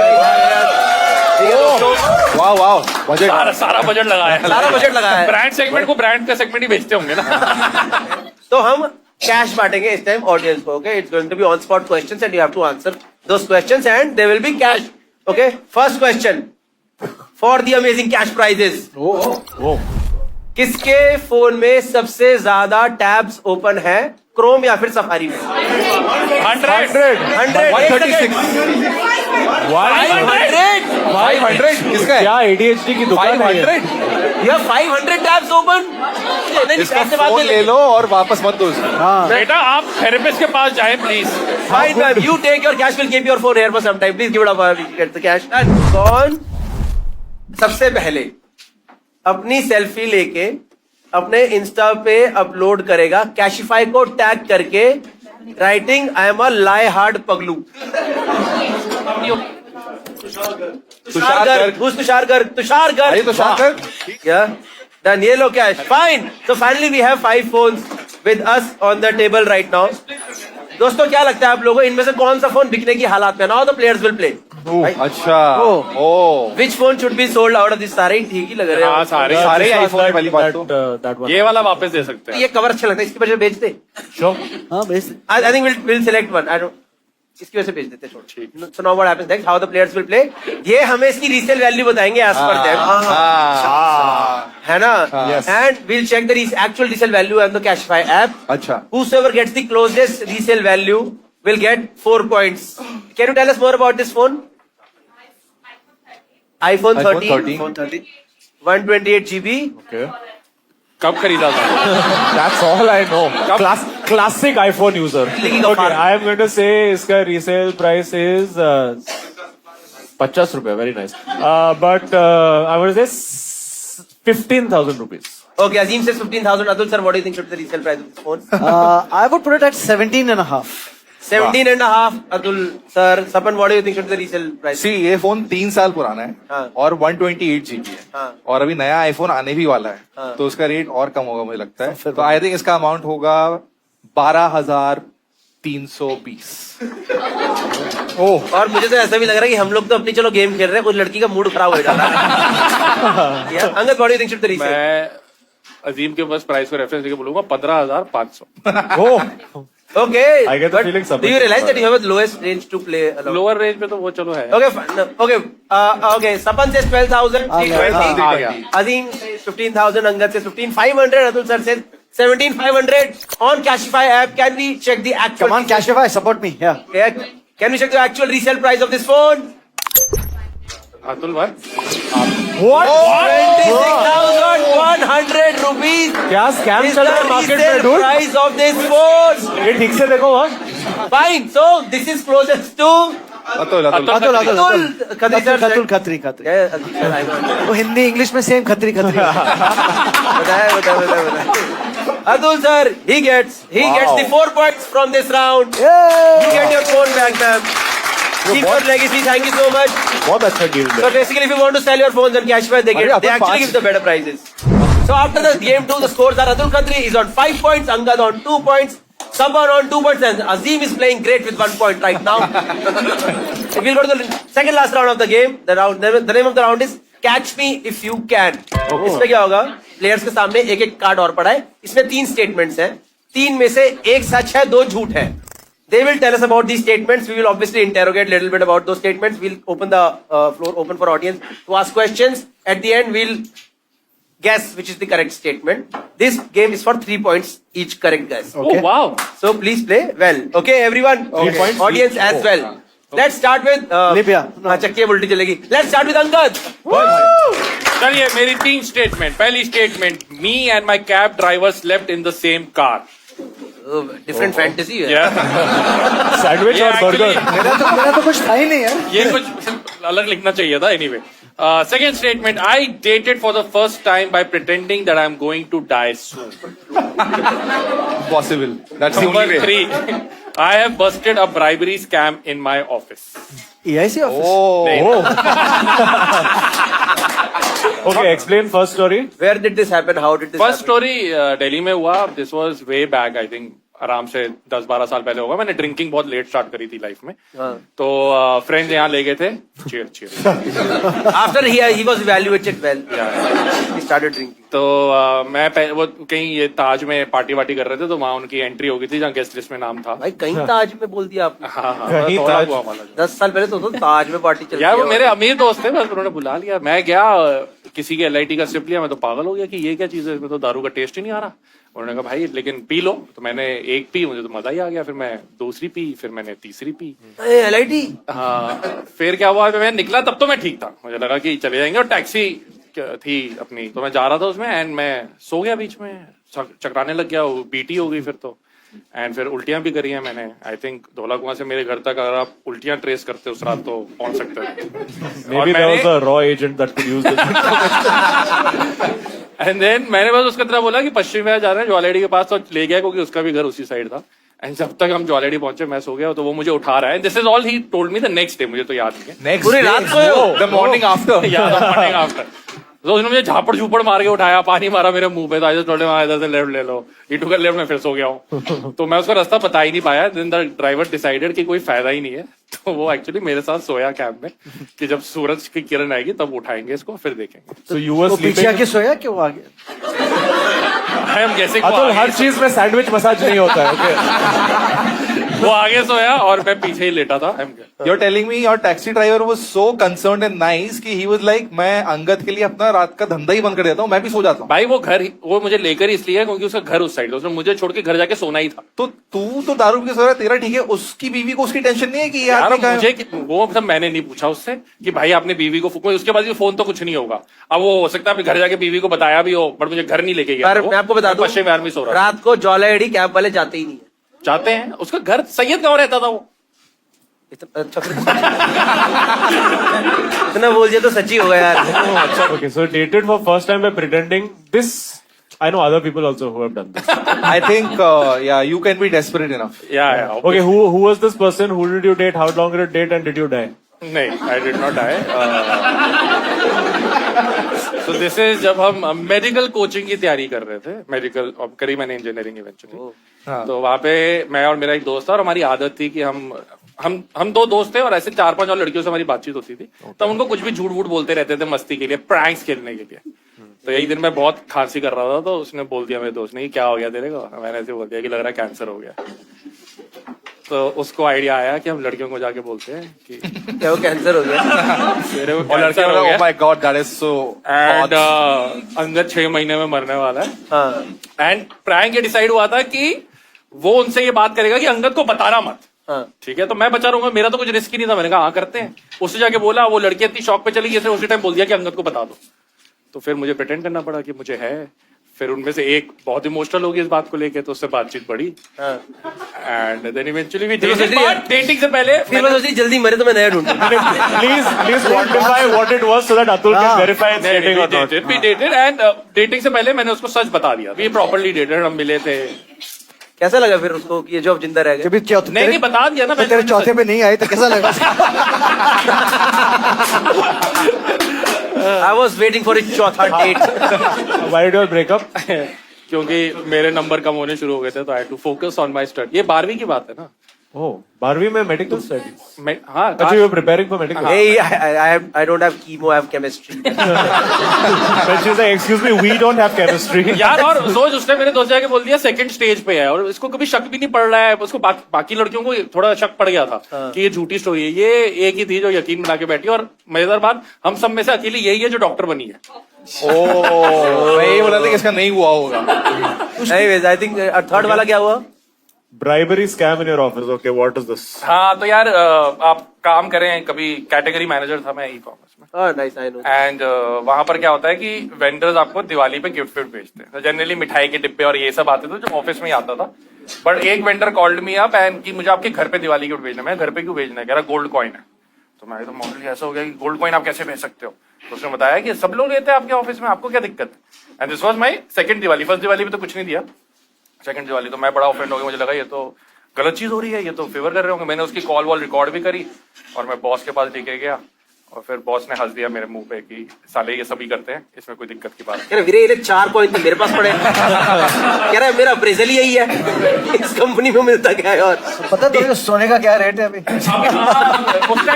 वाह budget सारा budget लगाया है। सारा budget लगाया है। Brand segment को brand का segment ही बेचते होंगे ना। तो हम कैश बांटेंगे इस टाइम ऑडियंस को। Okay, it's going to be on spot questions and you have to answer those questions and there will be cash. Okay, first question for the amazing cash prizes. किसके phone में सबसे ज्यादा tabs open है, Chrome या फिर safari में? 500 किसका है? क्या ADHD की दुकान है ये? 500 टैब्स ओपन। इसका फोन ले लो और वापस मत दो उसको। बेटा आप थेरेपिस्ट के पास जाएं please. Fine, ma'am. You take your cash. We'll keep your phone here for some time. Please give it up. Get the cash. And कौन सबसे पहले अपनी सेल्फी लेके अपने इंस्टा पे अपलोड करेगा Kashify को टैग करके, writing I am a lie hard पगलू? तुषार गर्ग। तुषार गर्ग। Yeah. Done. ये लो cash. Fine. So finally we have 5 phones with us on the table right now. दोस्तों क्या लगता है आप लोगों को, इनमें से कौन सा फोन बिकने की हालात में? Now the players will play. अच्छा Which phone should be sold out of this? सारे ही ठीक ही लग रहे हाँ, हैं। सारे आईफोन वाली बात तो ये वाला वापस दे सकते हैं। ये कवर अच्छा लगता है, इसकी वजह से बेच दे। हाँ बेच। I think we'll select one. I don't. इसकी वजह से बेच देते हैं। So now what happens next? How the players will play? ये हमें इसकी रीसेल वैल्यू बताएंगे as per them, है ना? And we'll check the actual resale value on the Kashify app. अच्छा। Whosoever gets the closest resale value will get 4 points. Can you tell us more about this phone? iPhone 13. 128 GB. Okay. कब खरीदा था? That's all I know. Classic iPhone user. Okay, I am going to say इसका resale price is 50 रुपए. Very nice. But I would say 15,000 rupees. Okay, Azim says 15,000. Atul sir, what do you think should be the resale price of this phone? I would put it at 17.5. 17.5. Atul sir, Sapan, what do you think should be the resale price? सी ये phone 3 साल पुराना है हाँ। और 128 GB है हाँ। और अभी नया आईफोन आने भी वाला है हाँ। तो उसका रेट और कम होगा मुझे लगता है। तो आई थिंक इसका अमाउंट होगा 12,320। और मुझे तो ऐसा भी लग रहा है कि हम लोग तो अपनी चलो गेम खेल रहे हैं, कुछ लड़की का मूड खराब हो जाता है। Angad, what do you think should be the resale? मैं अजीम के बस प्राइस को रेफरेंस देके बोलूंगा 15,500। Okay, I get the but feeling do you realize that you have the lowest range to play along? Lower range पे तो वो चलो है। Okay, fine. No, okay. Okay. Sapan says 12,000. आ गया। Azim says 15,000. Angad says 15,500. Atul sir says 17,500 on Kashify app. Can we check the actual? Come on, Kashify, support me. Yeah. Yeah. Can we check the actual resale price of this phone? Atul भाई What? 26,100 rupees. क्या scam is चल the रहा है market में, resale dude? price of this phone. ये ठीक से देखो वहाँ। Fine. So this is closest to Atul Khatri वो हिंदी इंग्लिश में same Khatri Atul sir, he gets the 4 points from this round. You get your phone back, ma'am. Keep your legacy. Thank you so much. बहुत अच्छा deal So basically, if you want to sell your phones on Cashback, they actually give the better prices. So after the game 2, the scores are Atul Khatri is on 5 points, Angad on 2 points, Saban on 2 points, and Azim is playing great with 1 point right now. We'll go to the second last round of the game. The name of the round is Catch Me If You Can. इसमें क्या होगा? Players के सामने एक एक card और पड़ा है. इसमें 3 स्टेटमेंट्स हैं. 3 में से एक सच है, 2 झूठ है. They will tell us about these statements. We will obviously interrogate a little bit about those statements. We'll open the floor open for audience to ask questions. At the end, we'll guess which is the correct statement. This game is for 3 points each correct guess. Okay. Oh, wow. So please play well. Okay, everyone. 3 points. Audience as well. Let's start with Libya. हाँ चक्की उल्टी चलेगी. Let's start with Angad. चलिए मेरी 3 statement. पहली statement, me and my cab driver slept in the same car. Different fantasy है. Yeah. Sandwich और burger. मेरा तो कुछ था ही नहीं यार. ये कुछ अलग लिखना चाहिए था. Anyway. Second statement, I dated for the first time by pretending that I'm going to die soon. Possible. That's the Number only way. 3, I have busted a bribery scam in my office. EIC office. Oh. Okay, explain first story. Where did this happen? How did this first happen? Story Delhi में हुआ. This was way back, I think आराम से 10-12 साल पहले होगा. मैंने drinking बहुत let start करी थी लाइफ में. तो फ्रेंड्स यहाँ ले गए थे. Cheer After he was evaluated well. He started drinking. तो मैं वो कहीं ये ताज में पार्टी वार्टी कर रहे थे, तो वहाँ उनकी एंट्री हो गई थी जहाँ गेस्ट लिस्ट में नाम था. भाई कहीं ताज में बोल दिया आपने. हाँ कहीं थोड़ा ताज. हुआ वाला. 10 साल पहले तो ताज में पार्टी चल यार वो मेरे अमीर दोस्त थे, बस उन्होंने बुला लिया. मैं गया, किसी के LIT का सिप लिया. मैं तो पागल हो गया कि ये क्या चीज है, इसमें तो दारू का टेस्ट ही नहीं आ रहा. उन्होंने कहा भाई लेकिन पी लो. तो मैंने एक पी, मुझे तो मजा ही आ गया. फिर मैं दूसरी पी, फिर मैंने तीसरी पी. LIT. हाँ, फिर क्या हुआ, मैं निकला तब तो मैं ठीक था. मुझे लगा कि चले जाएंगे, और टैक्सी थी अपनी, तो मैं जा रहा था उसमें, एंड मैं सो गया बीच में, चकराने लग गया. बीटी हो गई फिर तो, एंड फिर उल्टियां भी करी हैं मैंने. आई थिंक धोला कुआं से मेरे घर तक अगर आप उल्टियां ट्रेस करते उस रात तो पहुंच सकते हो. Maybe there was a raw agent that could use this. And then मैंने बस उसका तरह बोला कि पश्चिम विहार जा रहे हैं ज्वालेडी के पास, तो ले गया क्योंकि उसका भी घर उसी साइड था. एंड जब तक हम ज्वालेडी पहुंचे मैं सो गया, तो वो मुझे उठा रहा है. This is all he told me the next day. मुझे तो याद नहीं है. Next पूरी day. रात सोए हो? The morning after. Morning after. तो उसने मुझे झापड़ झूपड़ मार के उठाया, पानी मारा मेरे मुंह पे. तो आई जस्ट टोल्ड हिम इधर से लेफ्ट ले लो. ही टुक अ लेफ्ट. मैं फिर सो गया हूँ. तो मैं उसका रास्ता बता ही नहीं पाया. देन द ड्राइवर डिसाइडेड कि कोई फायदा ही नहीं है. तो वो एक्चुअली मेरे साथ सोया कैब में कि जब सूरज की किरण आएगी तब उठाएंगे इसको, फिर देखेंगे. So you were वो पीछे sleeping. आके सोया कि वो आगे. आई एम गेसिंग अतुल हर चीज में सैंडविच मसाज नहीं होता है. Okay. वो आगे सोया और मैं पीछे ही लेटा था. You're telling me your taxi driver was so concerned and nice कि he was like मैं अंगद के लिए अपना रात का धंधा ही बंद कर देता हूँ, मैं भी सो जाता हूँ. भाई वो मुझे लेकर इसलिए है क्योंकि उसका घर उस साइड है. उसने मुझे छोड़ के घर जाके सोना ही था. तो तू तो दारू पी के सो रहा है, तेरा ठीक है. उसकी बीवी को उसकी टेंशन नहीं है कि यार यार मुझे वो मतलब मैंने नहीं पूछा उससे कि भाई आपने बीवी को उसके बाद भी फोन तो कुछ नहीं होगा. अब वो हो सकता है घर जाके बीवी को बताया भी हो, बट मुझे घर नहीं लेके गया. मैं आपको बता दूं, पश्चिम विहार में सो रहा. रात को ज्वालेडी कैब वाले जाते ही नहीं है. चाहते हैं. उसका घर सैयद गांव रहता था वो. अच्छा इतना बोल दिया तो सच्ची होगा यार. Okay, so dated for first time by pretending. This I know other people also who have done this. I think yeah, you can be desperate enough. Yeah. Okay, who was this person? Who did you date? How long did you date? And did you die? नहीं, I did not die. So this is जब हम medical coaching की तैयारी कर रहे थे. Medical अब करी मैंने इंजीनियरिंग इवेंचुअली. तो वहाँ पे मैं और मेरा एक दोस्त था, और हमारी आदत थी कि हम 2 दोस्त थे और ऐसे 4-5 और लड़कियों से हमारी बातचीत होती थी. तो हम उनको कुछ भी झूठ वूठ बोलते रहते थे मस्ती के लिए, प्रैंक्स खेलने के लिए. तो एक दिन मैं बहुत खांसी कर रहा था, तो उसने बोल दिया मेरे दोस्त ने कि क्या हो गया तेरे को. मैंने ऐसे बोल दिया कि लग रहा है कैंसर हो गया. तो उसको आइडिया आया कि हम लड़कियों को जाके बोलते हैं कि क्या वो कैंसर हो गया. मेरे को और लड़के कैंसर हो गया. oh my god, that is so and hot. Angad 6 महीने में मरने वाला है. हाँ. एंड प्रैंक ये डिसाइड हुआ था कि वो उनसे ये बात करेगा कि अंगद को बताना मत. हाँ. ठीक है, तो मैं बचा रहूंगा, मेरा तो कुछ रिस्क ही नहीं था. मैंने कहा हाँ करते हैं. उससे जाके बोला, वो लड़की इतनी शॉक पे चली गई, उसी टाइम बोल दिया कि अंगद को बता दो. तो फिर मुझे प्रिटेंड करना पड़ा कि मुझे है. फिर उनमें से एक बहुत इमोशनल होगी इस बात को लेके, तो उससे बातचीत बढ़ी and then eventually we dating से पहले फिर मैं सोच रही जल्दी मरे तो मैं नया ढूंढूं। Please quantify what it was so that Atul can verify it's dating or not. we dated and dating से पहले मैंने उसको सच बता दिया, we properly dated, हम मिले थे। कैसा लगा फिर उसको कि ये जो अब जिंदा रह गए? जब चौथे नहीं बता दिया ना तो तेरे चौथे पे नहीं आए तो कैसा लगा? I was waiting for a चौथा date. Why did you break up? क्योंकि मेरे नंबर कम होने शुरू हो गए थे, तो I had to focus on my study. ये 12वीं की बात है ना? Oh, 12वीं में medical studies. मैं हाँ, अच्छा, you were preparing for medical. Hey, I don't have chemo, I have chemistry। Then she's like, excuse me, we don't have chemistry. यार और सोच, उसने मेरे दोस्त जाके बोल दिया सेकंड स्टेज पे है, और इसको कभी शक भी नहीं पड़ रहा है। उसको बाकी लड़कियों को थोड़ा शक पड़ गया था कि ये झूठी स्टोरी है। ये एक ही थी जो यकीन बना के बैठी, और मजेदार बात, हम सब में से अकेली यही है जो डॉक्टर बनी है। मैं ये बोला था कि इसका नहीं हुआ होगा। Anyways, I think थर्ड वाला क्या हुआ? Bribery scam in your office. Okay, what is this? हाँ, तो यार आप काम करें, कभी कैटेगरी मैनेजर था मैं ई-कॉमर्स में। Nice, I know। एंड वहां पर क्या होता है कि वेंडर्स आपको दिवाली पे गिफ्ट भेजते हैं। जनरली मिठाई के डिब्बे और ये सब आते थे जो ऑफिस में ही आता था। बट एक vendor called me up and कि मुझे आपके घर पे दिवाली गिफ्ट भेजना है। मैं घर पे क्यों भेजना है? कह रहा गोल्ड कॉइन है। तो मैं तो मॉडल ऐसा हो गया कि गोल्ड कॉइन आप कैसे भेज सकते हो? तो उसने बताया कि सब लोग लेते हैं आपके ऑफिस में, आपको क्या दिक्कत है? And this was my second Diwali. First Diwali पे तो कुछ नहीं दिया, सेकंड दिवाली तो मैं बड़ा ऑफेंड हो गया। मुझे लगा ये तो गलत चीज हो रही है, ये तो फेवर कर रहे होंगे। मैंने उसकी कॉल वॉल रिकॉर्ड भी करी और मैं बॉस के पास लेके गया, और फिर बॉस ने हंस दिया मेरे मुंह पे कि साले ये सभी करते हैं, इसमें कोई दिक्कत की बात नहीं। कह रहा वीरे ये 4 कॉइन तो मेरे पास पड़े। कह रहा है मेरा अप्रेजल ही यही है, इस कंपनी में मिलता क्या है? और पता तेरे सोने का क्या रेट है अभी?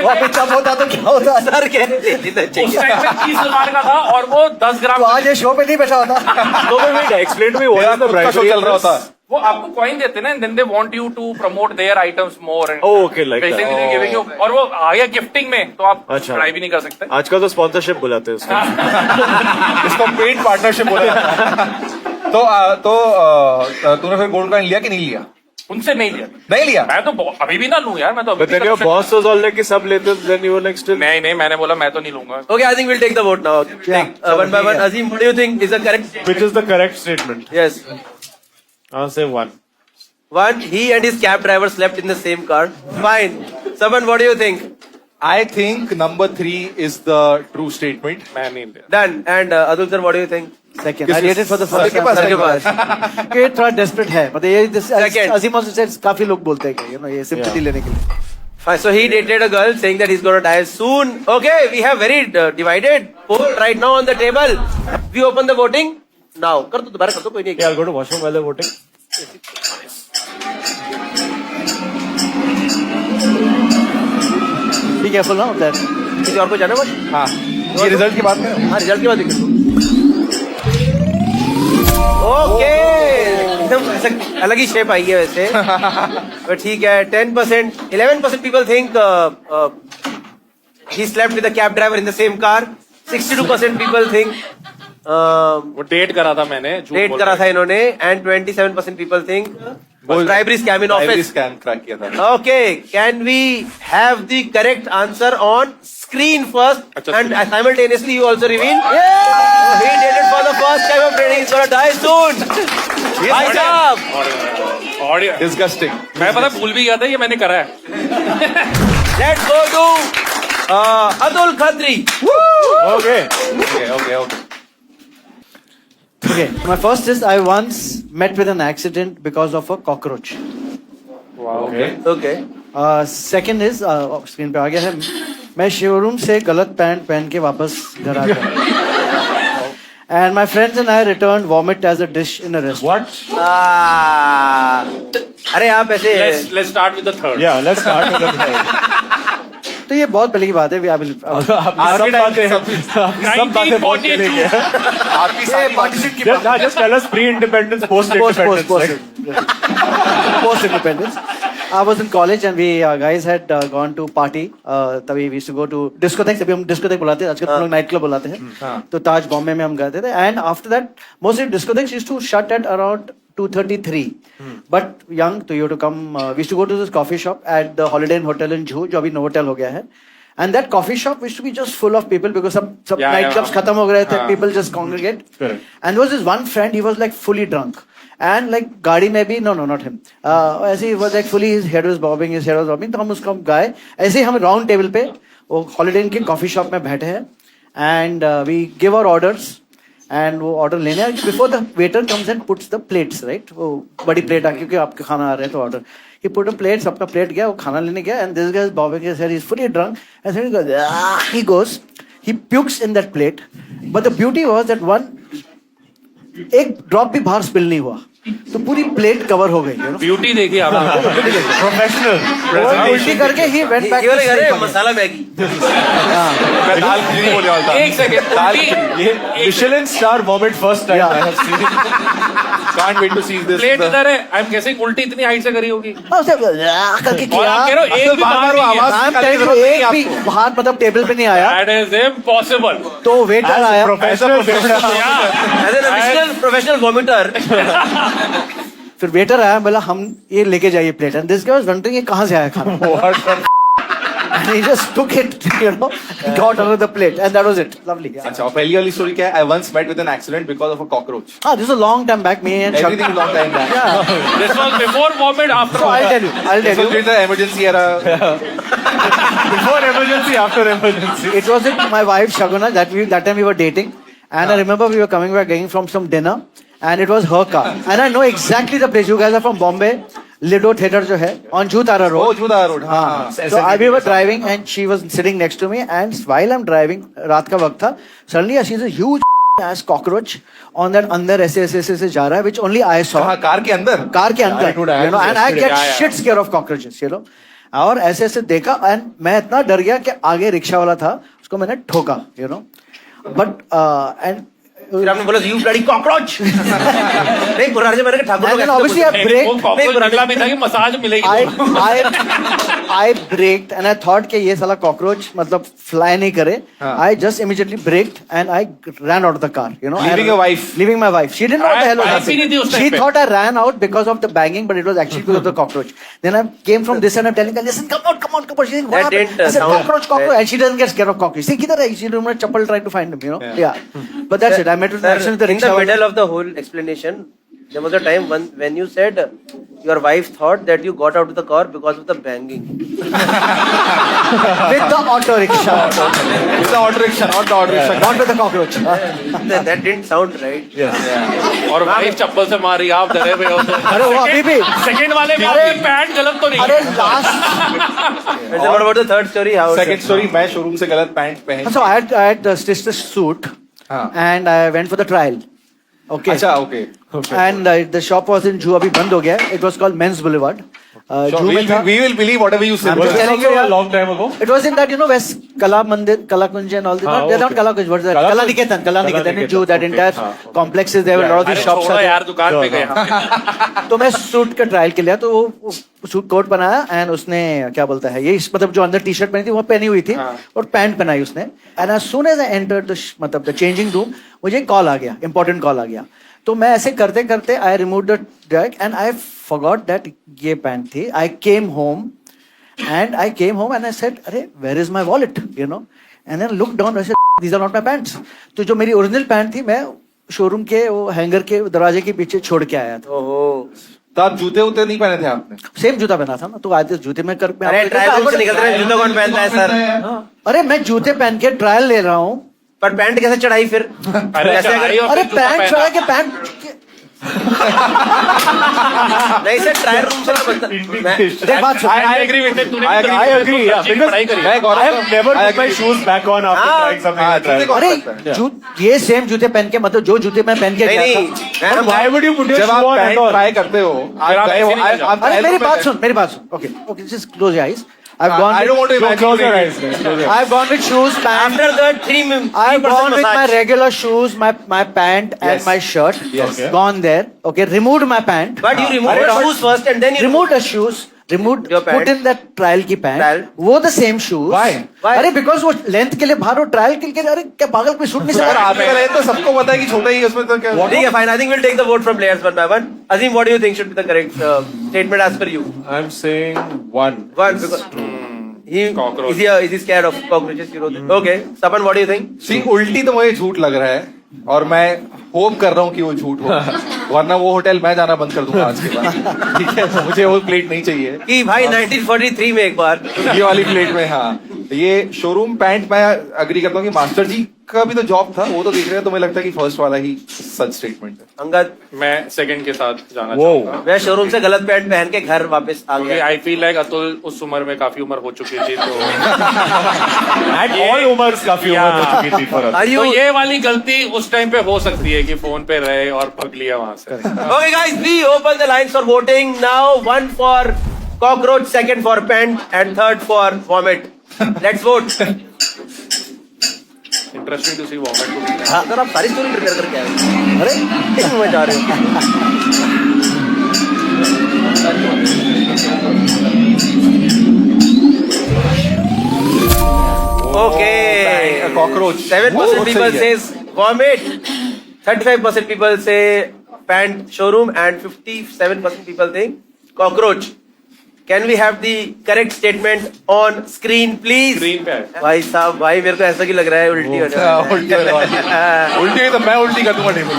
वापस चप होता तो क्या होता? सर कह रहे थे उस टाइम में 30,000 का था और वो 10 ग्राम। तो आज ये शो पे नहीं बैठा होता? Explain to me what is the bribery चल रहा होता। वो आपको कॉइन देते ना, then they want you to promote their items more and Okay, like that. basically they're giving you, और वो आ गया गिफ्टिंग में, तो आप अच्छा। ट्राई भी नहीं कर सकते। आजकल तो स्पॉन्सरशिप बुलाते हैं उसको। इसको पेड पार्टनरशिप बोला। तो तूने फिर गोल्ड कॉइन लिया कि नहीं लिया? उनसे नहीं लिया। नहीं लिया? मैं तो अभी भी ना लूं यार, मैं तो अभी But then your boss was all like कि सब लेते हैं, then you were like still. नहीं, मैंने बोला मैं तो नहीं लूंगा। Okay, I think we'll take the vote now। One by one, Azim, what do you think is the correct? Which is the correct statement? Yes, I'll say 1. one. He and his cab driver slept in the same car. Fine. Saban, what do you think? I think number 3 is the true statement. मैं नहीं लिया। Done. And Atul sir, what do you think? Second. I dated for the first time. Sir के पास। ये थोड़ा desperate है, मतलब ये Second. अजीम also said काफी लोग बोलते हैं कि you know ये sympathy लेने के लिए। Fine. So he dated a girl saying that he's gonna die soon. Okay, we have very divided poll right now on the table. We open the voting now. कर दो, दोबारा कर दो, कोई नहीं। Yeah, I'll go to washroom while they're voting. Be careful now of that. किसी और को जाना बस? हाँ, ये रिजल्ट की बात करें। हाँ, रिजल्ट की बात करो। ओके, एकदम ऐसा अलग ही शेप आई है वैसे, बट ठीक है। 10%, 11% people think he slept with the cab driver in the same car. 62% people think वो डेट करा था मैंने, झूठ डेट बोल करा रहा था इन्होंने, and 27% people think bribery scam in Bribery office. scam crack किया था। Okay, can we have the correct answer on screen first? अच्छा, And simultaneously you also reveal. He dated for the first time of dating. He's gonna die soon. भाई साहब, और Disgusting. मैं पता भूल भी गया था ये मैंने करा है। let's go to Atul Khatri. Okay. Okay. Okay, my first is I once met with an accident because of a cockroach. Okay. Okay. Second is screen पे आ गया है, मैं शोरूम से गलत पैंट पहन के वापस घर आ गया। And my friends and I returned vomit as a dish in a restaurant. अरे आप ऐसे Let's start with the third. Yeah, let's start with the third. तो ये बहुत पहले की बात है। सब बातें बहुत पहले की हैं। आपकी सारी बातचीत की Just tell us pre-independence, post-independence. Post independence. I was in college and we guys had gone to party. तभी we used to go to discotheques. अभी हम discotheque बुलाते हैं, आजकल हम लोग नाइट क्लब बुलाते हैं। तो ताज बॉम्बे में हम गए थे। And after that, most of the discotheques used to shut at around 2:33. But young, तो you have to come. We used to go to this coffee shop at the Holiday Inn Hotel in Juhu, जो अभी Novotel हो गया है. And that coffee shop used to be just full of people because some Yeah, night yeah. clubs khatam ho gaye the, people just congregate. Correct. And there was this one friend, he was like fully drunk. And like गाड़ी में भी, no, not him. ऐसे he was like fully, his head was bobbing. तो हम उसको गए, ऐसे ही हम round table पे, वो Holiday Inn के coffee shop में बैठे हैं. And we give our orders. And वो order लेने आए, before the waiter comes and puts the plates, right? वो बड़ी plate आ, क्योंकि आपके खाना आ रहे हैं तो order. He put a plate, सबका plate गया, वो खाना लेने गया, and this guy is bobbing his head, he's fully drunk, and then he goes, he pukes in that plate, but the beauty was that एक drop भी बाहर spill नहीं हुआ, तो पूरी plate cover हो गई, you know? ब्यूटी देखिए आपने Professional. उल्टी करके he went back to sleep. Masala Maggi मैं दाल खिचड़ी बोलने वाला था। एक सेकंड दाल उल्टी- खिचड़ी। ये Michelin star vomit first time I have seen. Can't wait to see this. Plate इधर है, आई एम गेसिंग उल्टी इतनी हाइट से करी होगी हाँ, उसे करके और आप कह रहे हो किया, एक भी बाहर नहीं है। I'm telling you, एक भी बाहर मतलब टेबल पे नहीं आया, That is impossible. तो वेटर आया, Professional. प्रोफेशनल वॉमिटर फिर वेटर आया, बोला हम ये लेके जाइए plate, and this guy was wondering ये कहाँ से आया खाना, and he just took it, you know, got out of the plate, and that was it. Lovely. Yeah. अच्छा, और पहली वाली story क्या है? I once met with an accident because of a cockroach. This was a long time back. Me and Everything long time back. Yeah. This was before vomit, after So I'll vomit. tell you. This was during the emergency era. Before emergency, after emergency. It was with my wife Shaguna that time we were dating, and I remember we were coming back getting from some dinner, and it was her car, and I know exactly the place. You guys are from Bombay. Lido Theatre जो है on Jhutara Road. Oh, Jhutara Road. हाँ. So we were driving and she was sitting next to me, and while I'm driving, रात का वक्त था, suddenly I see a huge ass cockroach on that अंदर ऐसे जा रहा है, which only I saw. हाँ, कार के अंदर. कार के अंदर, you know, and I get Yeah, yeah. shit scared of cockroaches, you know. और ऐसे देखा, and मैं इतना डर गया कि आगे रिक्शा वाला था, उसको मैंने ठोका, you know. But and फिर आपने बोला यू ब्लडी कॉकरोच नहीं पुराने जमाने के ठाकुर and लोग then ऐसे obviously I बोलते वो braked. cockroach निकला भी था कि मसाज मिलेगी I braked and I thought कि ये साला cockroach मतलब fly नहीं करे. I just immediately braked and I ran out of the car. You know, Leaving your wife. Leaving my wife. She didn't know what the hell was wife ही नहीं थी उस happening. time She पे. thought I ran out because of the banging, but it was actually because of the cockroach. Then I came from this and I'm telling her, listen, come on. She's saying, what That happened? didn't I said, sound- cockroach. And she doesn't get scared of cockroach. See, किधर है? She remember chappal trying to find him. You know, yeah. But that's it. I met with an accident with the in the rickshaw. middle of the whole explanation there was a time when you said your wife thought that you got out of the car because of the banging With the auto rickshaw. With the auto rickshaw, not the auto rickshaw. Not with the cockroach. that didn't sound right और wife चप्पल से मारी आप डरे हुए हो अरे वो अभी भी. सेकंड वाले में आपकी पैंट गलत तो नहीं अरे है last. and then what about the third story how Second story, मैं शोरूम से गलत पैंट पहन. So I had stitched the suit and I went for the trial. Okay. अच्छा, okay. And the shop was in Jew. अभी बंद हो गया. It was called Men's Boulevard. Sure, Jew में था. we will believe whatever you say. I'm Was just this telling also you, a long time ago? It was in that, you know, West Kala Mandir, Kala Kunj and all this. They're not okay. Kala Kunj, what's that? Kala Kala Kunj. Niketan. Kala Niketan in Niketan, Jew. That okay. entire complex is there. A lot of these अरे shops छोड़ो are यार there. दुकान पे गए तो मैं suit का trial के लिया, तो वो सूट कोट बनाया एंड उसने क्या बोलता है ये मतलब जो अंदर टी शर्ट पहनी थी वो पहनी हुई थी और पैंट पहनाई उसने. And as soon as I entered the मतलब द चेंजिंग रूम मुझे कॉल आ गया, इंपॉर्टेंट कॉल आ गया. तो मैं ऐसे करते करते I remove the drag and I forgot that ये पैंट थी. I came home and I said अरे where is my wallet, you know. And then look down, I said these are not my pants. तो जो मेरी original pant थी मैं showroom के वो हैंगर के दरवाजे के पीछे छोड़ के आया था. तो आप जूते उते नहीं पहने थे आपने? सेम जूता पहना था ना, तो आज जूते में कर अरे ट्रायल रूम से निकल रहे हैं जूता कौन पहनता है सर अरे मैं जूते पहन के ट्रायल ले रहा हूँ. पर पैंट कैसे चढ़ाई फिर अरे चढ़ाई और अरे फिर जूता पैंट पहना। चढ़ा के पैंट नहीं सर ट्रायल रूम से ना देख बात सुन. I agree with it. तूने I agree, yeah, सच्ची because पढ़ाई करी। मैं गौरव I have never put my shoes back on after हाँ, trying something. हाँ, I tried. जूते को- अरे ये सेम जूते पहन के मतलब जो जूते मैं पहन के नहीं गया नहीं था. But why would you put your जब shoe आप on pant at all? Try करते हो, फिर आप गए ऐसे हो, नहीं कर आप- अरे आप- मेरी बात सुन. Okay, just close your eyes. I've gone. I don't want to imagine. Close your you eyes. doing it. Close your eyes. I've gone with shoes, pants. after that 3% I've gone with my massage. regular shoes, my pant and Yes. my shirt. Yes. Gone there. Okay, removed my pant. but you remove But- the shoes first and then you removed the shoes. Removed, Your pant. put in that trial की Trial. Pant. वो the same shoes. Why? अरे because वो length के लिए बाहर वो trial के लिए अरे क्या पागल कोई सूट नहीं और सकता. आपका लाइन तो सबको पता है कि छोटा ही है, उसमें तो क्या? ठीक है fine I think we'll take the vote from players one by one. Azim what do you think should be the correct statement as per you? I'm saying one. One because Cockroach. Is he scared of cockroaches? Okay, Tapan, what do you think? सी उल्टी तो मुझे झूठ लग रहा है और मैं hope कर रहा हूँ कि वो झूठ हो, वरना वो होटल मैं जाना बंद कर दूंगा आज के बाद। ठीक है, मुझे वो प्लेट नहीं चाहिए कि भाई 1943 में एक बार ये वाली प्लेट में। हाँ, ये शोरूम पैंट मैं अग्री करता हूँ कि मास्टर जी का भी तो जॉब था, वो तो दिख रहे हैं, तो मुझे लगता है कि फर्स्ट वाला ही सच स्टेटमेंट है। अंगद, मैं सेकंड के साथ जाना चाहूंगा। मैं शोरूम से गलत पैंट पहन के घर वापस आ क्योंकि गया। आई फील लाइक अतुल उस उम्र में काफी उम्र हो चुकी थी, तो And all उम्र काफी उम्र हो चुकी थी for us. Are you तो ये वाली गलती उस टाइम पे हो सकती है कि फोन पे रहे और भग लिया वहां से। Okay, guys, we open the lines for voting now. One for cockroach, second for pant, and third for vomit. Let's vote. Interesting to see vomit. हाँ, सर आप सारी स्टोरी प्रिपेयर करके आए। अरे एक में जा रहे हो। Okay. Cockroach. 7% people says vomit. 35% people say pant showroom, and 57% people think cockroach. Can we have the correct statement on screen, please? Screen पे है। भाई साहब, भाई मेरे को ऐसा क्यों लग रहा है उल्टी होने वाला है। उल्टी होने वाली है। उल्टी हुई तो मैं उल्टी कर दूंगा table.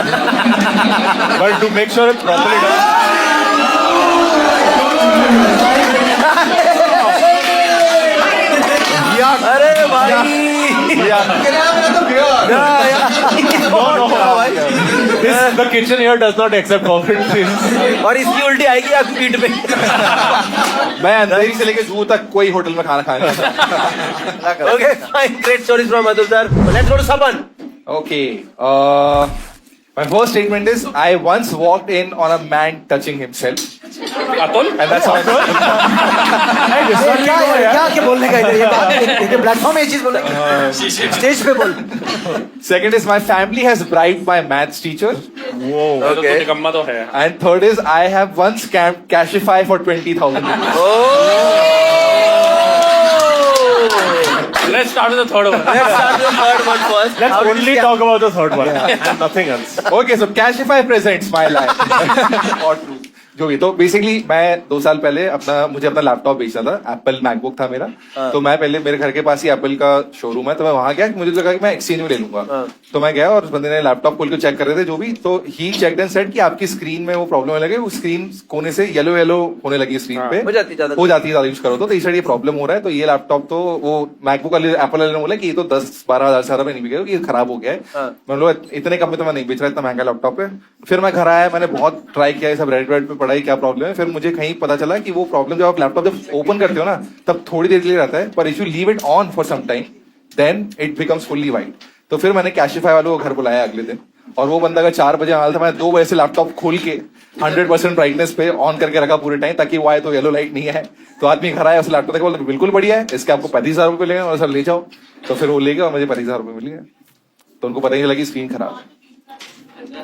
But to make sure it's properly done. अरे भाई This the kitchen here does not accept cockroaches. और इसकी उल्टी आएगी आपकी पीठ पे। मैं अंधेरी से लेके जू तक कोई होटल में खाना खाने। Okay, fine. Great stories from Atul sir. Let's go to Saban. Okay. My first statement is I once walked in on a man touching himself, Atul and that's all. क्या बोलने का इधर, ये प्लेटफॉर्म में ये चीज बोलेंगे, स्टेज पे बोल। Second is my family has bribed my maths teacher, तो निकम्मा तो है। and third is I have once scammed Cashify for 20,000 rupees. Let's start with the third one. Let's start with the third one first. Let's How did only you- talk about the third one and nothing else. Okay, so Cashify presents my life. Or true. जो भी, तो basically मैं 2 साल पहले मुझे अपना laptop बेचना था। एप्पल मैकबुक था मेरा, तो मैं पहले मेरे घर के पास ही एप्पल का शोरूम है, तो मैं वहां गया, मुझे लगा कि मैं एक्सचेंज में ले लूंगा। तो मैं गया और उस बंदे ने लैपटॉप खोल के चेक कर रहे थे जो भी, तो ही चेक एंड सेड कि आपकी स्क्रीन में वो प्रॉब्लम होने लगे, वो स्क्रीन कोने से येलो येलो होने लगी स्क्रीन पे, हो जाती है ज्यादा यूज करो तो इस साइड ये प्रॉब्लम हो रहा है। तो ये लैपटॉप तो वो मैकबुक वाले एप्पल वाले ने बोला कि ये तो 10-12 हजार से ज्यादा में नहीं बिकेगा, ये खराब हो गया है। मतलब इतने कम में तो मैं नहीं बेच रहा, इतना महंगा लैपटॉप है। फिर मैं घर आया, मैंने बहुत ट्राई किया, सब रेडिट पे पढ़ाई क्या प्रॉब्लम है। फिर मुझे कहीं पता चला कि वो प्रॉब्लम जब आप लैपटॉप जब ओपन करते हो ना, तब थोड़ी देर के लिए रहता है, पर if you leave it on for some time then it becomes fully white. तो फिर मैंने कैशिफाई वालों को घर बुलाया अगले दिन, और वो बंदा का 4 बजे हाल था, मैं 2 बजे से लैपटॉप खोल के 100% ब्राइटनेस पे ऑन करके रखा पूरे टाइम, ताकि वो आए तो येलो लाइट नहीं है। तो आदमी घर आया, उस लैपटॉप देखा, बोला बिल्कुल बढ़िया है, इसके आपको 35,000 रुपए लेंगे और सर ले जाओ। तो फिर वो ले गया और मुझे 35,000 रुपए मिल गए। तो उनको पता ही नहीं लगी स्क्रीन खराब है।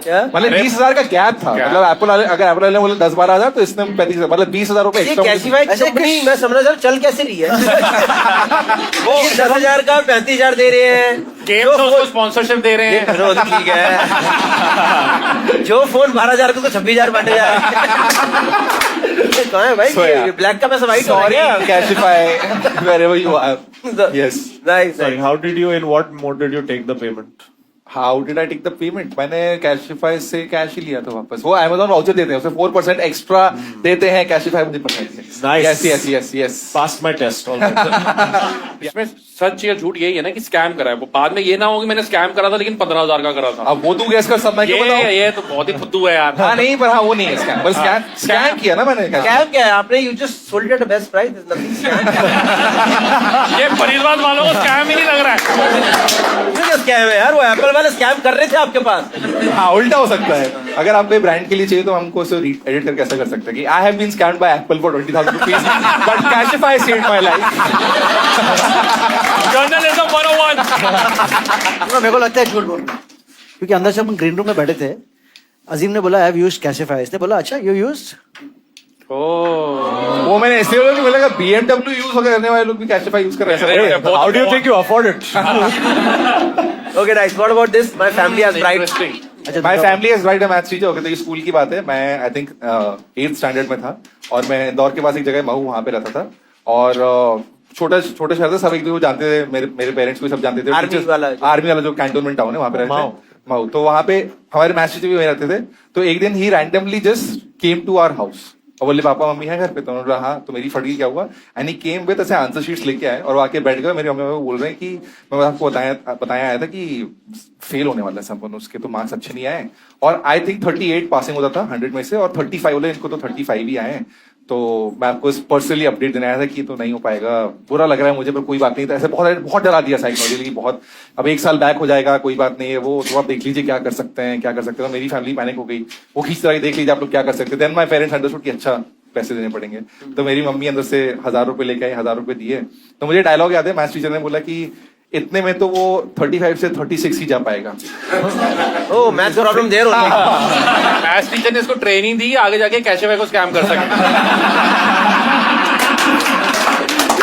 क्या? मतलब 20,000 का गैप था। मतलब एप्पल वाले, अगर एप्पल वाले बोले 10-12 हजार, तो इसने 35,000, मतलब 20,000 रुपए ये एक्स्ट्रा। कैशिफाई कंपनी मैं समझ रहा हूँ चल कैसे रही है। वो 10,000 का 35,000 दे रहे हैं, गेम तो उसको स्पॉन्सरशिप दे रहे हैं। चलो ठीक है। जो फोन 12,000 को 26,000 बांटे जा रहे हैं। कहाँ है भाई? So, yeah. ब्लैक का पैसा वाइट हो Sorry, गया। Cashify, wherever you are. Yes. Nice. Sorry, how did you, in what mode did you take the payment? How did I take the payment? मैंने Cashify से कैश ही लिया था वापस। वो Amazon वाउचर देते हैं, उसमें 4% एक्स्ट्रा देते हैं। Cashify मुझे पता है। Nice. Yes. Passed my test. All right. इसमें सच या झूठ यही है ना कि स्कैम करा है, वो बाद में ये ना हो कि मैंने स्कैम करा था लेकिन 15,000 का करा था। अब वो तू गैस कर, सब मैं क्यों बताऊं? ये तो बहुत ही फुद्दू है यार। हाँ नहीं, पर हाँ वो नहीं है स्कैम, पर स्कैम किया ना मैंने। स्कैम क्या है? आपने you just sold it at the best price. There's nothing scam. ये फरीदाबाद वालों को स्कैम ही नहीं लग रहा है। क्या स्कैम है यार? वो एप्पल वाले स्कैम कर रहे थे आपके पास। हाँ, उल्टा हो सकता है। अगर आप कोई ब्रांड के लिए चाहिए तो हमको उसे एडिट करके ऐसा कर सकते हैं कि I have been scammed by Apple for 20,000 rupees, but Cashify saved my life. Journalism 101। मेरे को लगता है झूठ बोल रहा है, क्योंकि अंदर से हम ग्रीन रूम में बैठे थे, अजीम ने बोला आई हैव यूज्ड कैशिफाई, इसने बोला अच्छा यू यूज्ड। वो मैंने ऐसे बोला कि बोला BMW यूज करने वाले लोग भी कैशिफाई यूज कर रहे हैं। How do you think you afford it? Okay, nice. What about this? My family has bribed. Interesting. My family is right a maths teacher. Okay, तो ये स्कूल की बात है। मैं आई थिंक 8th स्टैंडर्ड में था और मैं इंदौर के पास एक जगह महू, वहां पे रहता था। और छोटा शहर था, सब एक दूसरे को जानते थे, मेरे पेरेंट्स को सब जानते थे। आर्मी वाला जो कैंटोनमेंट टाउन है वहां पे रहते थे, माऊ। तो वहां पे हमारे मैथ टीचर भी वहीं रहते थे। तो एक दिन he randomly just came to our house और बोले पापा मम्मी है घर पे? तो उन्होंने बोला हाँ। तो मेरी फट गई क्या हुआ, एंड ही केम विद ऐसे आंसर शीट्स लेके आए और आके बैठ गए। मेरी मम्मी पापा बोल रहे हैं कि मैं आपको बताया आया था कि फेल होने वाला है संपन्न, उसके तो मार्क्स अच्छे नहीं आए। और आई थिंक 38 पासिंग होता था 100 में से, और 35 बोले, इनको तो 35 ही आए हैं। तो मैं आपको पर्सनली अपडेट देने आया था कि तो नहीं हो पाएगा, बुरा लग रहा है मुझे, पर कोई बात नहीं था। ऐसे बहुत डरा दिया साइकोलॉजिकली बहुत। अब 1 साल बैक हो जाएगा, कोई बात नहीं है, वो तो आप देख लीजिए क्या कर सकते हैं। तो मेरी फैमिली पैनिक हो गई, वो खींच रही, देख लीजिए आप लोग क्या कर सकते हैं। देन माय पेरेंट्स अंडरस्टूड कि अच्छा पैसे देने पड़ेंगे। तो मेरी मम्मी अंदर से 1000 रुपए लेके आई, 1000 रुपए दिए। तो मुझे डायलॉग याद है, मैथ्स टीचर ने बोला कि इतने में तो वो 35 से 36 ही जा पाएगा। ओ मैथ्स प्रॉब्लम देर होती है। मैथ्स टीचर ने इसको ट्रेनिंग दी, आगे जाके कैशे को स्कैम कर सकते।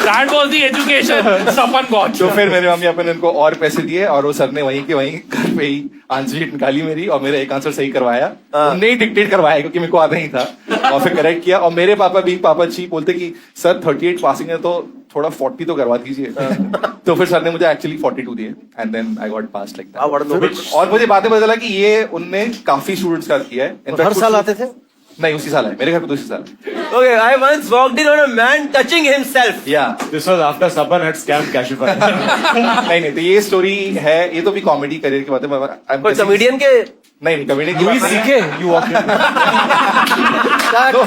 That was the education Sapan got. तो फिर मेरे मम्मी पापा ने उनको और पैसे दिए, और वो सर ने वहीं के वहीं घर पे ही आंसर शीट निकाली मेरी, और मेरा एक आंसर सही करवाया। उन्होंने ही डिक्टेट करवाया क्योंकि मेरे को आता ही था, और फिर करेक्ट किया। और मेरे पापा भी पापा जी बोलते कि सर 38 पासिंग है तो थोड़ा 40 तो करवा दीजिए। तो फिर सर ने मुझे एक्चुअली 42 दिए, and then I got pass like that. और मुझे बातें पता चला कि ये उनने काफी स्टूडेंट्स का किया है। हर साल आते थे? नहीं, उसी साल है, मेरे घर पे तो उसी साल। Okay, I once walked in on a man touching himself. Yeah. This was after Saban had scammed Cashify. नहीं, तो ये स्टोरी है, ये तो भी कॉमेडी करियर की बात है। कोई कॉमेडियन के? नहीं, कॉमेडियन की Louis बात CK, you walked in. You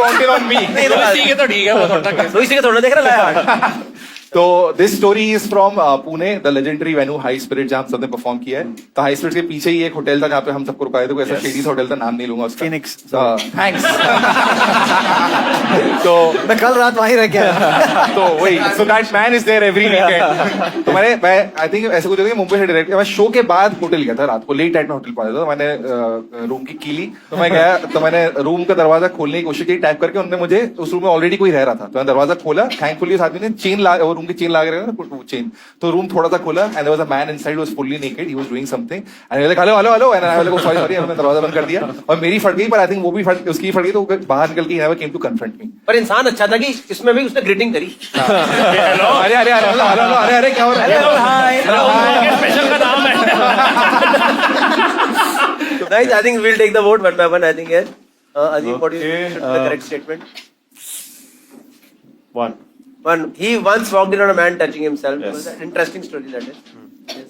walked in on me. ठीक है तो ठीक है, वो थोड़ा Louis CK थोड़ा देख रहा है। तो this story is from Pune, the legendary venue high spirit, जहां सबने परफॉर्म किया है। तो हाई स्पिरिट के पीछे ही एक होटल था जहां पे हम सबको रुकाए थे, कोई ऐसा शेडी होटल था, नाम नहीं लूंगा उसका। Phoenix. थैंक्स। तो मैं कल रात वहीं रह गया। तो वही, so that man is there every weekend. तो मैं आई थिंक ऐसे कुछ मुंबई से डायरेक्ट, मैं शो के बाद होटल गया था, रात को लेट नाइट में होटल पहुंचा था। तो मैंने रूम की की ली, तो मैं गया, तो मैंने रूम का दरवाजा खोलने की कोशिश की, टाइप करके। उन्होंने मुझे, उस रूम में ऑलरेडी कोई रह रहा था, तो मैंने दरवाजा खोला। थैंकफुली उस आदमी ने रूम की चेन लगा रखा, चेन। तो रूम थोड़ा सा खोला, and there was a man inside, was fully naked, he was doing something, and I was like hello, and I was like sorry, मैंने दरवाजा बंद कर दिया। और मेरी फट गई, पर आई थिंक वो भी उसकी फट गई, तो बाहर निकल के नेवर केम टू कन्फ्रंट मी। पर इंसान अच्छा था कि इसमें भी उसने ग्रीटिंग करी। अरे क्या हो रहा है? स्पेशल का नाम है। Guys, I think we'll take the vote one by one. I think yes. Azim, what is the correct statement? One. He once walked in on a man touching himself. Yes. An interesting story that is. Yes.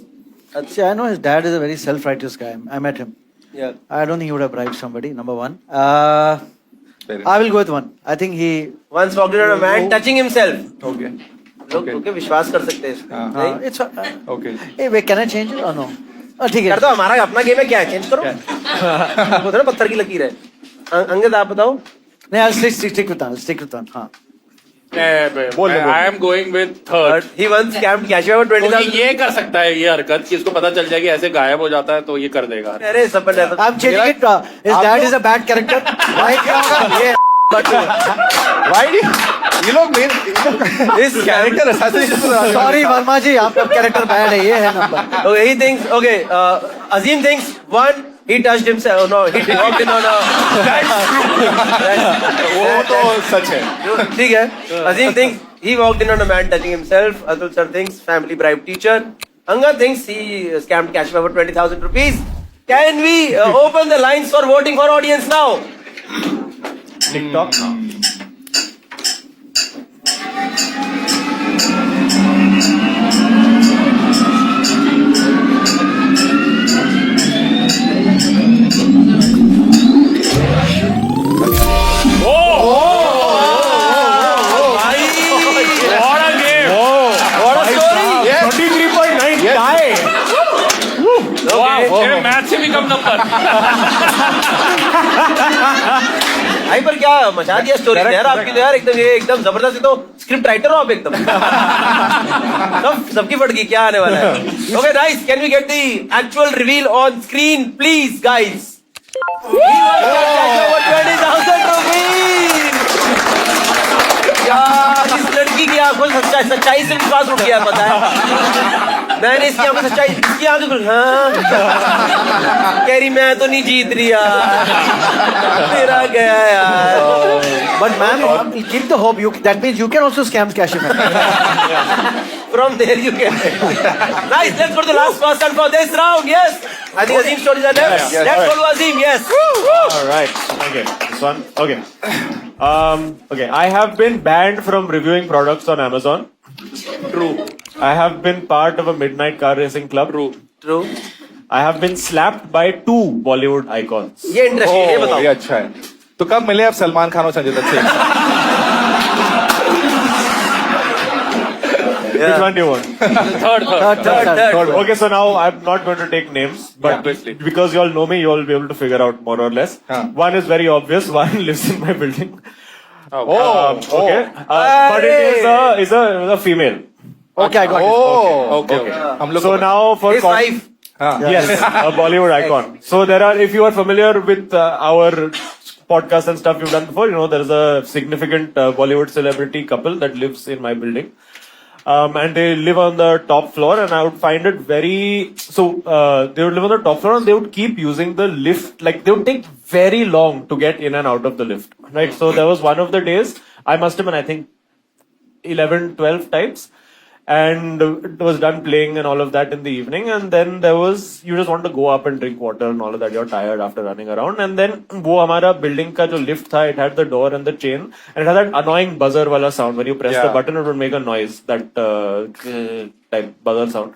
See, I know his dad is a very self-righteous guy. I met him. Yeah. I don't think he would have bribed somebody, number one. I will go with one. I think he... Once walked in on a man touching himself. Okay. लोग okay, विश्वास कर सकते हैं इसमें। It's... Okay. Hey, wait, can I change it or no? ठीक है। कर दो, हमारा अपना गेम है, क्या चेंज करो। वो तो ना पत्थर की लकीर है। अंगद आप बताओ। नहीं, I'll stick with one. हाँ। I am going with third. He once scammed Cashify for 20,000. ये कर सकता है ये हरकत कि इसको पता चल जाएगी ऐसे गायब हो जाता है, तो ये कर देगा। अरे सपन है। I'm changing it. His dad is a bad character. Why क्या होगा? ये Why? ये लोग इस कैरेक्टर assassination। Sorry वर्मा जी, आपका कैरेक्टर बैड है, ये है number. Okay, he thinks. Okay, Azim thinks one. He touched himself. Oh, no, he walked in on a. वो तो सच है। ठीक है। Azim thinks he walked in on a man touching himself. Atul sir thinks family bribe teacher. Angad thinks he scammed Cashify for 20,000 rupees. Can we open the lines for voting for audience now? TikTok. Math से भी कम number. भाई पर क्या मचा दिया story यार आपकी, तो यार एकदम ये एकदम जबरदस्त। तो स्क्रिप्ट राइटर हो आप एकदम। सबकी फट गई, क्या आने वाला है। Okay guys, can we get the actual reveal on screen please guys. 20,000 rupees। यार इस लड़की की आंखों में सच्चाई से विश्वास उठ गया, पता है। मैंने इसकी आंखों में सच्चाई, इसकी आंखों में हाँ कह रही मैं तो नहीं जीत रही यार, मेरा गया यार। But ma'am, keep the hope. That means you can also scam Kashif. From there you can. Nice, let's go to the last person for this round. Yes, I think Azim stories are left. Let's go to Azim. Yes. All right. Okay. This one. Okay. Okay. I have been banned from reviewing products on Amazon. True. I have been part of a midnight car racing club. True. I have been slapped by 2 Bollywood icons. ये interesting है, ये बताओ। ये अच्छा है। तो कब मिले आप सलमान खान और संजय दत्त से? Which one do you want? Third. Okay, so now I'm not going to take names, but because you all know me, you all will be able to figure out more or less. One is very obvious. One lives in my building. Okay. But it is a female. Okay, I got it. Okay. हम लोग So now for His wife. yes, a Bollywood icon. So there are, if you are familiar with our podcast and stuff you've done before, you know there is a significant Bollywood celebrity couple that lives in my building. And they live on the top floor, and I would find it very, they would live on the top floor and they would keep using the lift, like they would take very long to get in and out of the lift, right? So there was one of the days, I must have been, I think, 11, 12 times, and it was done playing and all of that in the evening, and then there was, you just want to go up and drink water and all of that, you're tired after running around, and then wo hamara building ka jo lift tha, it had the door and the chain, and it had that annoying buzzer wala sound. When you press the button, it would make a noise, that type buzzer sound.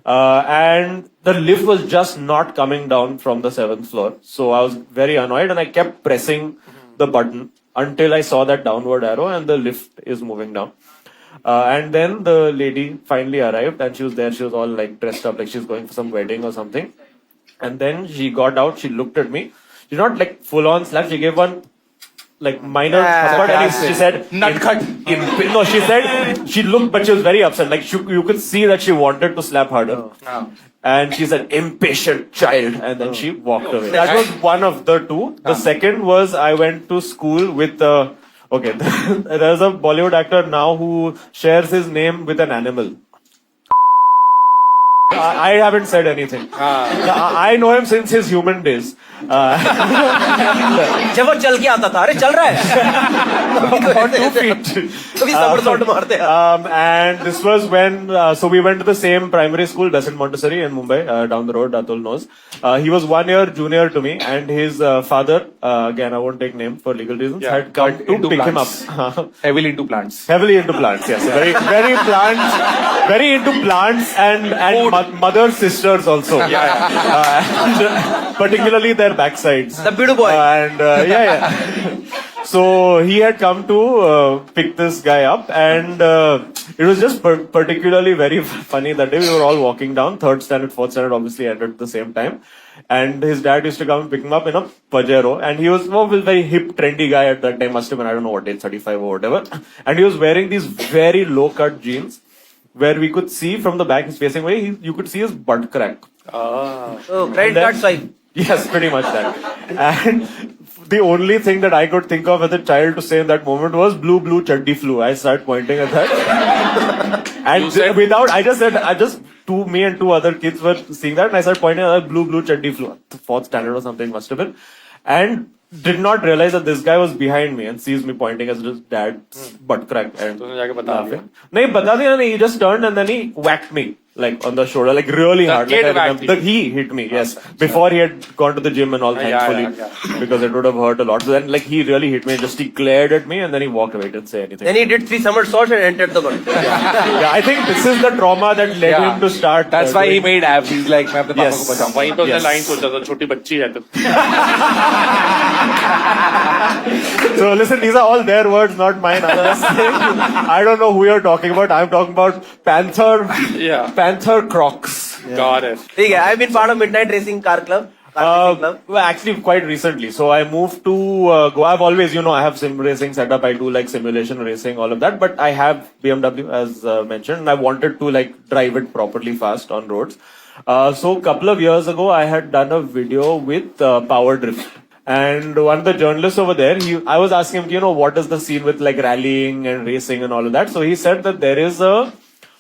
And the lift was just not coming down from the 7th floor, so I was very annoyed, and I kept pressing the button until I saw that downward arrow and the lift is moving down. And then the lady finally arrived, and she was there. She was all like dressed up, like she's going for some wedding or something. And then she got out. She looked at me. She not like full on slap. She gave one like minor. She said, Nutcut. No, she said she looked, but she was very upset. Like you could see that she wanted to slap harder. And she said, "Impatient child," and then she walked away. That was one of the two. The second was I went to school with. Okay, there's a Bollywood actor now who shares his name with an animal. I haven't said anything. I know him since his human days. जब वो चल के आता था, अरे चल रहा है। On 2 feet. कभी सब्र मारते हैं। And this was when, so we went to the same primary school, Besant Montessori in Mumbai, down the road, Atul knows. He was 1 year junior to me, and his father, again I won't take name for legal reasons, had come to pick him up. Heavily into plants. Heavily into plants, yes. Very into plants and mother sisters also. And particularly their backsides. The Bidu boy. And so he had come to pick this guy up, and it was just particularly very funny that day. We were all walking down, 3rd standard, 4th standard, obviously ended at the same time. And his dad used to come and pick him up in a Pajero, and he was a very hip, trendy guy at that time. Must have been, I don't know what age, 35 or whatever. And he was wearing these very low-cut jeans, where we could see from the back, he's facing away, you could see his butt crack. Oh, credit card swipe. Yes, pretty much that. And the only thing that I could think of as a child to say in that moment was blue chaddi flu. I started pointing at that. And me and 2 other kids were seeing that, and I started pointing at that blue chaddi flu. 4th standard or something must have been. And did not realize that this guy was behind me and sees me pointing as his dad's butt crack. And he just turned and then he whacked me like on the shoulder, like really hard. Like he hit me, yes. Before he had gone to the gym and all, thankfully, because it would have hurt a lot. So then, like, he really hit me. Just he glared at me and then he walked away. Didn't say anything. Then he did 3 somersaults and entered the world. Yeah, I think this is the trauma that led him to start. That's why he made abs. He's like, मैं अपने पापा को बचाऊंगा. वहीं तो उसने line सोचा था, छोटी बच्ची है तो. So listen, these are all their words, not mine. I don't know who you're talking about. I'm talking about Panther Crocs. Got it. ठीक है, I've been part of Midnight Racing Car Club. Well, actually, quite recently. So I moved to Goa. I've always, I have sim racing set up. I do like simulation racing, all of that. But I have BMW, as mentioned, and I wanted to like drive it properly fast on roads. So a couple of years ago, I had done a video with Power Drift. And one of the journalists over there, I was asking him, what is the scene with like rallying and racing and all of that? So he said that there is a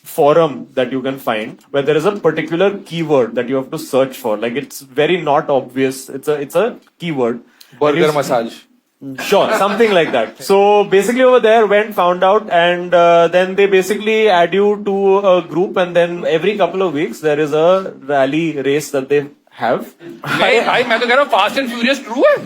forum that you can find where there is a particular keyword that you have to search for. Like it's very not obvious. It's a keyword. Burger massage. Sure, something like that. So basically over there, went, found out, and then they basically add you to a group, and then every couple of weeks there is a rally race that they have. भाई मैं तो कह रहा हूँ fast and furious true है.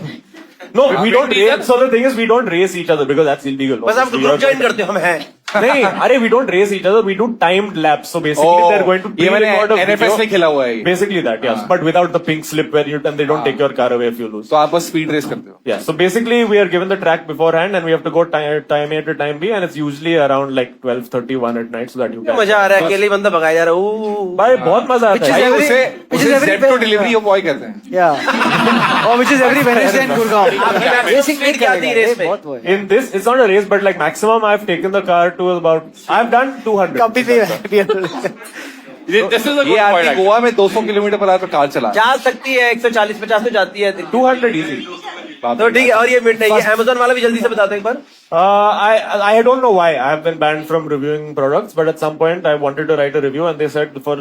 No, we don't race. So the thing is, we don't race each other because that's illegal. बस आप group join करते हो, हम हैं. नहीं, अरे we don't race each other. We do timed laps. So basically, they're going to ये मैंने pre-record a NFS video. में खेला हुआ है ये. Basically that, yes. But without the pink slip where and they don't take your car away if you lose. तो आप बस स्पीड रेस करते हो. Yeah. So basically, we are given the track beforehand, and we have to go time A to time B, and it's usually around like 12:31 at night, so that you can. मजा आ रहा है, अकेले बंदा भगाया जा रहा है. भाई बहुत मजा आता भाई है. उसे Zepto डिलीवरी बॉय कहते हैं. Yeah. Or which is every Wednesday in Gurgaon. Speed क्या आती है रेस में? In this, it's not a race, but like maximum, I've taken the car to about. I've done 200. कभी भी This is a good ये आदमी point. Goa में 200 kilometre पर आकर कार चला. जा सकती है 140-50 तो जाती है. 200 easy. तो ठीक है. और ये मिड नहीं है. Amazon वाला भी जल्दी से बता दो एक बार. I don't know why I have been banned from reviewing products, but at some point I wanted to write a review, and they said for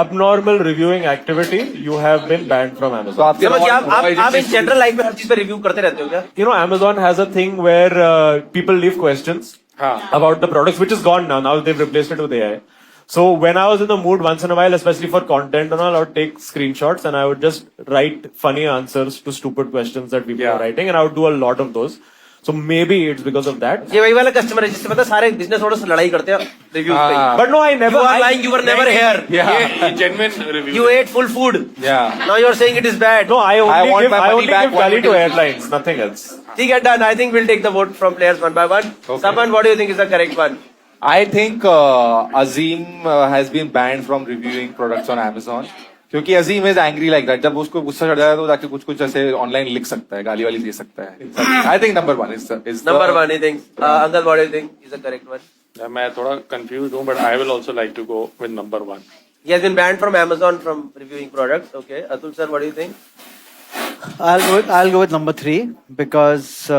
abnormal reviewing activity, you have been banned from Amazon. तो आपके समझ गया. आप इस general life में हर चीज पे review करते रहते हो क्या? Amazon has a thing where people leave questions about the products, which is gone now. Now they've replaced it with AI. So when I was in the mood once in a while, especially for content and all, I would take screenshots and I would just write funny answers to stupid questions that people are writing, and I would do a lot of those. So maybe it's because of that. ये वही वाला customer है जिससे पता सारे business owners लड़ाई करते हैं रिव्यूज पे. But no, I never. You are lying. You were never here. ये genuine review. You ate full food. Yeah. Now you are saying it is bad. No, I I only want give my money back give value one to minute. airlines, nothing else. ठीक है, done. I think we'll take the vote from players one by one. Saban, what do you think is the correct one? I think Azim has been banned from reviewing products on Amazon. क्योंकि अजीम is angry like that. जब उसको गुस्सा चढ़ जाता है तो जाके कुछ कुछ ऐसे ऑनलाइन लिख सकता है, गाली वाली दे सकता है. I think number 1 is Number one, I think. Angad, what do you think is the correct one? मैं थोड़ा confused हूँ, but I will also like to go with number 1. He has been banned from Amazon from reviewing products. Okay, Atul sir, what do you think? I'll go with number 3 because I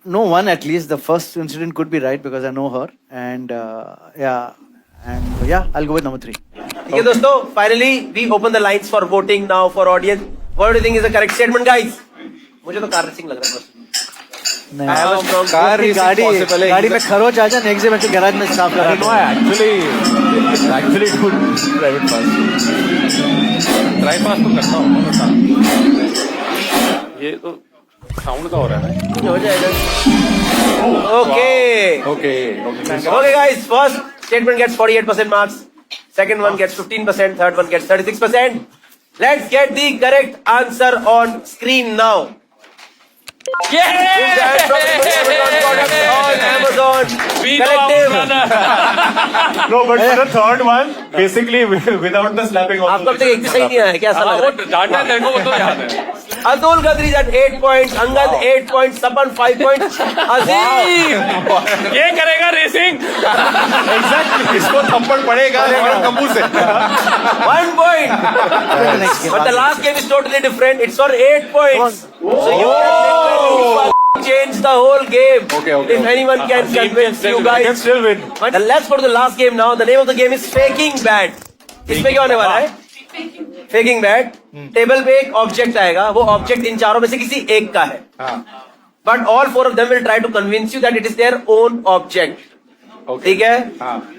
know one at least. The first incident could be right because I know her, and I'll go with number 3. ठीक है दोस्तों, finally we open the lines for voting now for audience. What do you think is the correct statement, guys? मुझे तो car racing लग रहा है बस. नहीं, I have a strong car racing possible है. गाड़ी में खरोच आ जाए नेक्स्ट डे मैं गैराज में साफ करा. No, I actually do drive it fast. Drive fast तो करता हूँ. ये तो साउंड का हो रहा है ना. हो जाएगा. Okay, guys. First statement gets 48% marks. Second one gets 15%. Third one gets 36%. Let's get the correct answer on screen now. Amazon collective. No, but for the third one, basically without the slapping. आपको अब तक एक भी सही नहीं आया क्या? ऐसा लग रहा है. डाटा तेरे को वो तो याद है. Atul Gadri at 8 points, Angad 8 points, Sapan 5 points, Azim. ये करेगा रेसिंग. एग्जैक्टली. इसको थप्पड़ पड़ेगा कपूर से. 1 point. But the last game is totally different. It's for 8 points. So you can change the whole game. Okay. If anyone can convince you I can guys. still win. But let's go to the last game now. The name of the game is Faking Bad. इसमें क्या होने वाला है? Faking Bad. Table पे एक object आएगा. वो object in चारों में से किसी एक का है. But all 4 of them will try to convince you that it is their own object. ठीक है?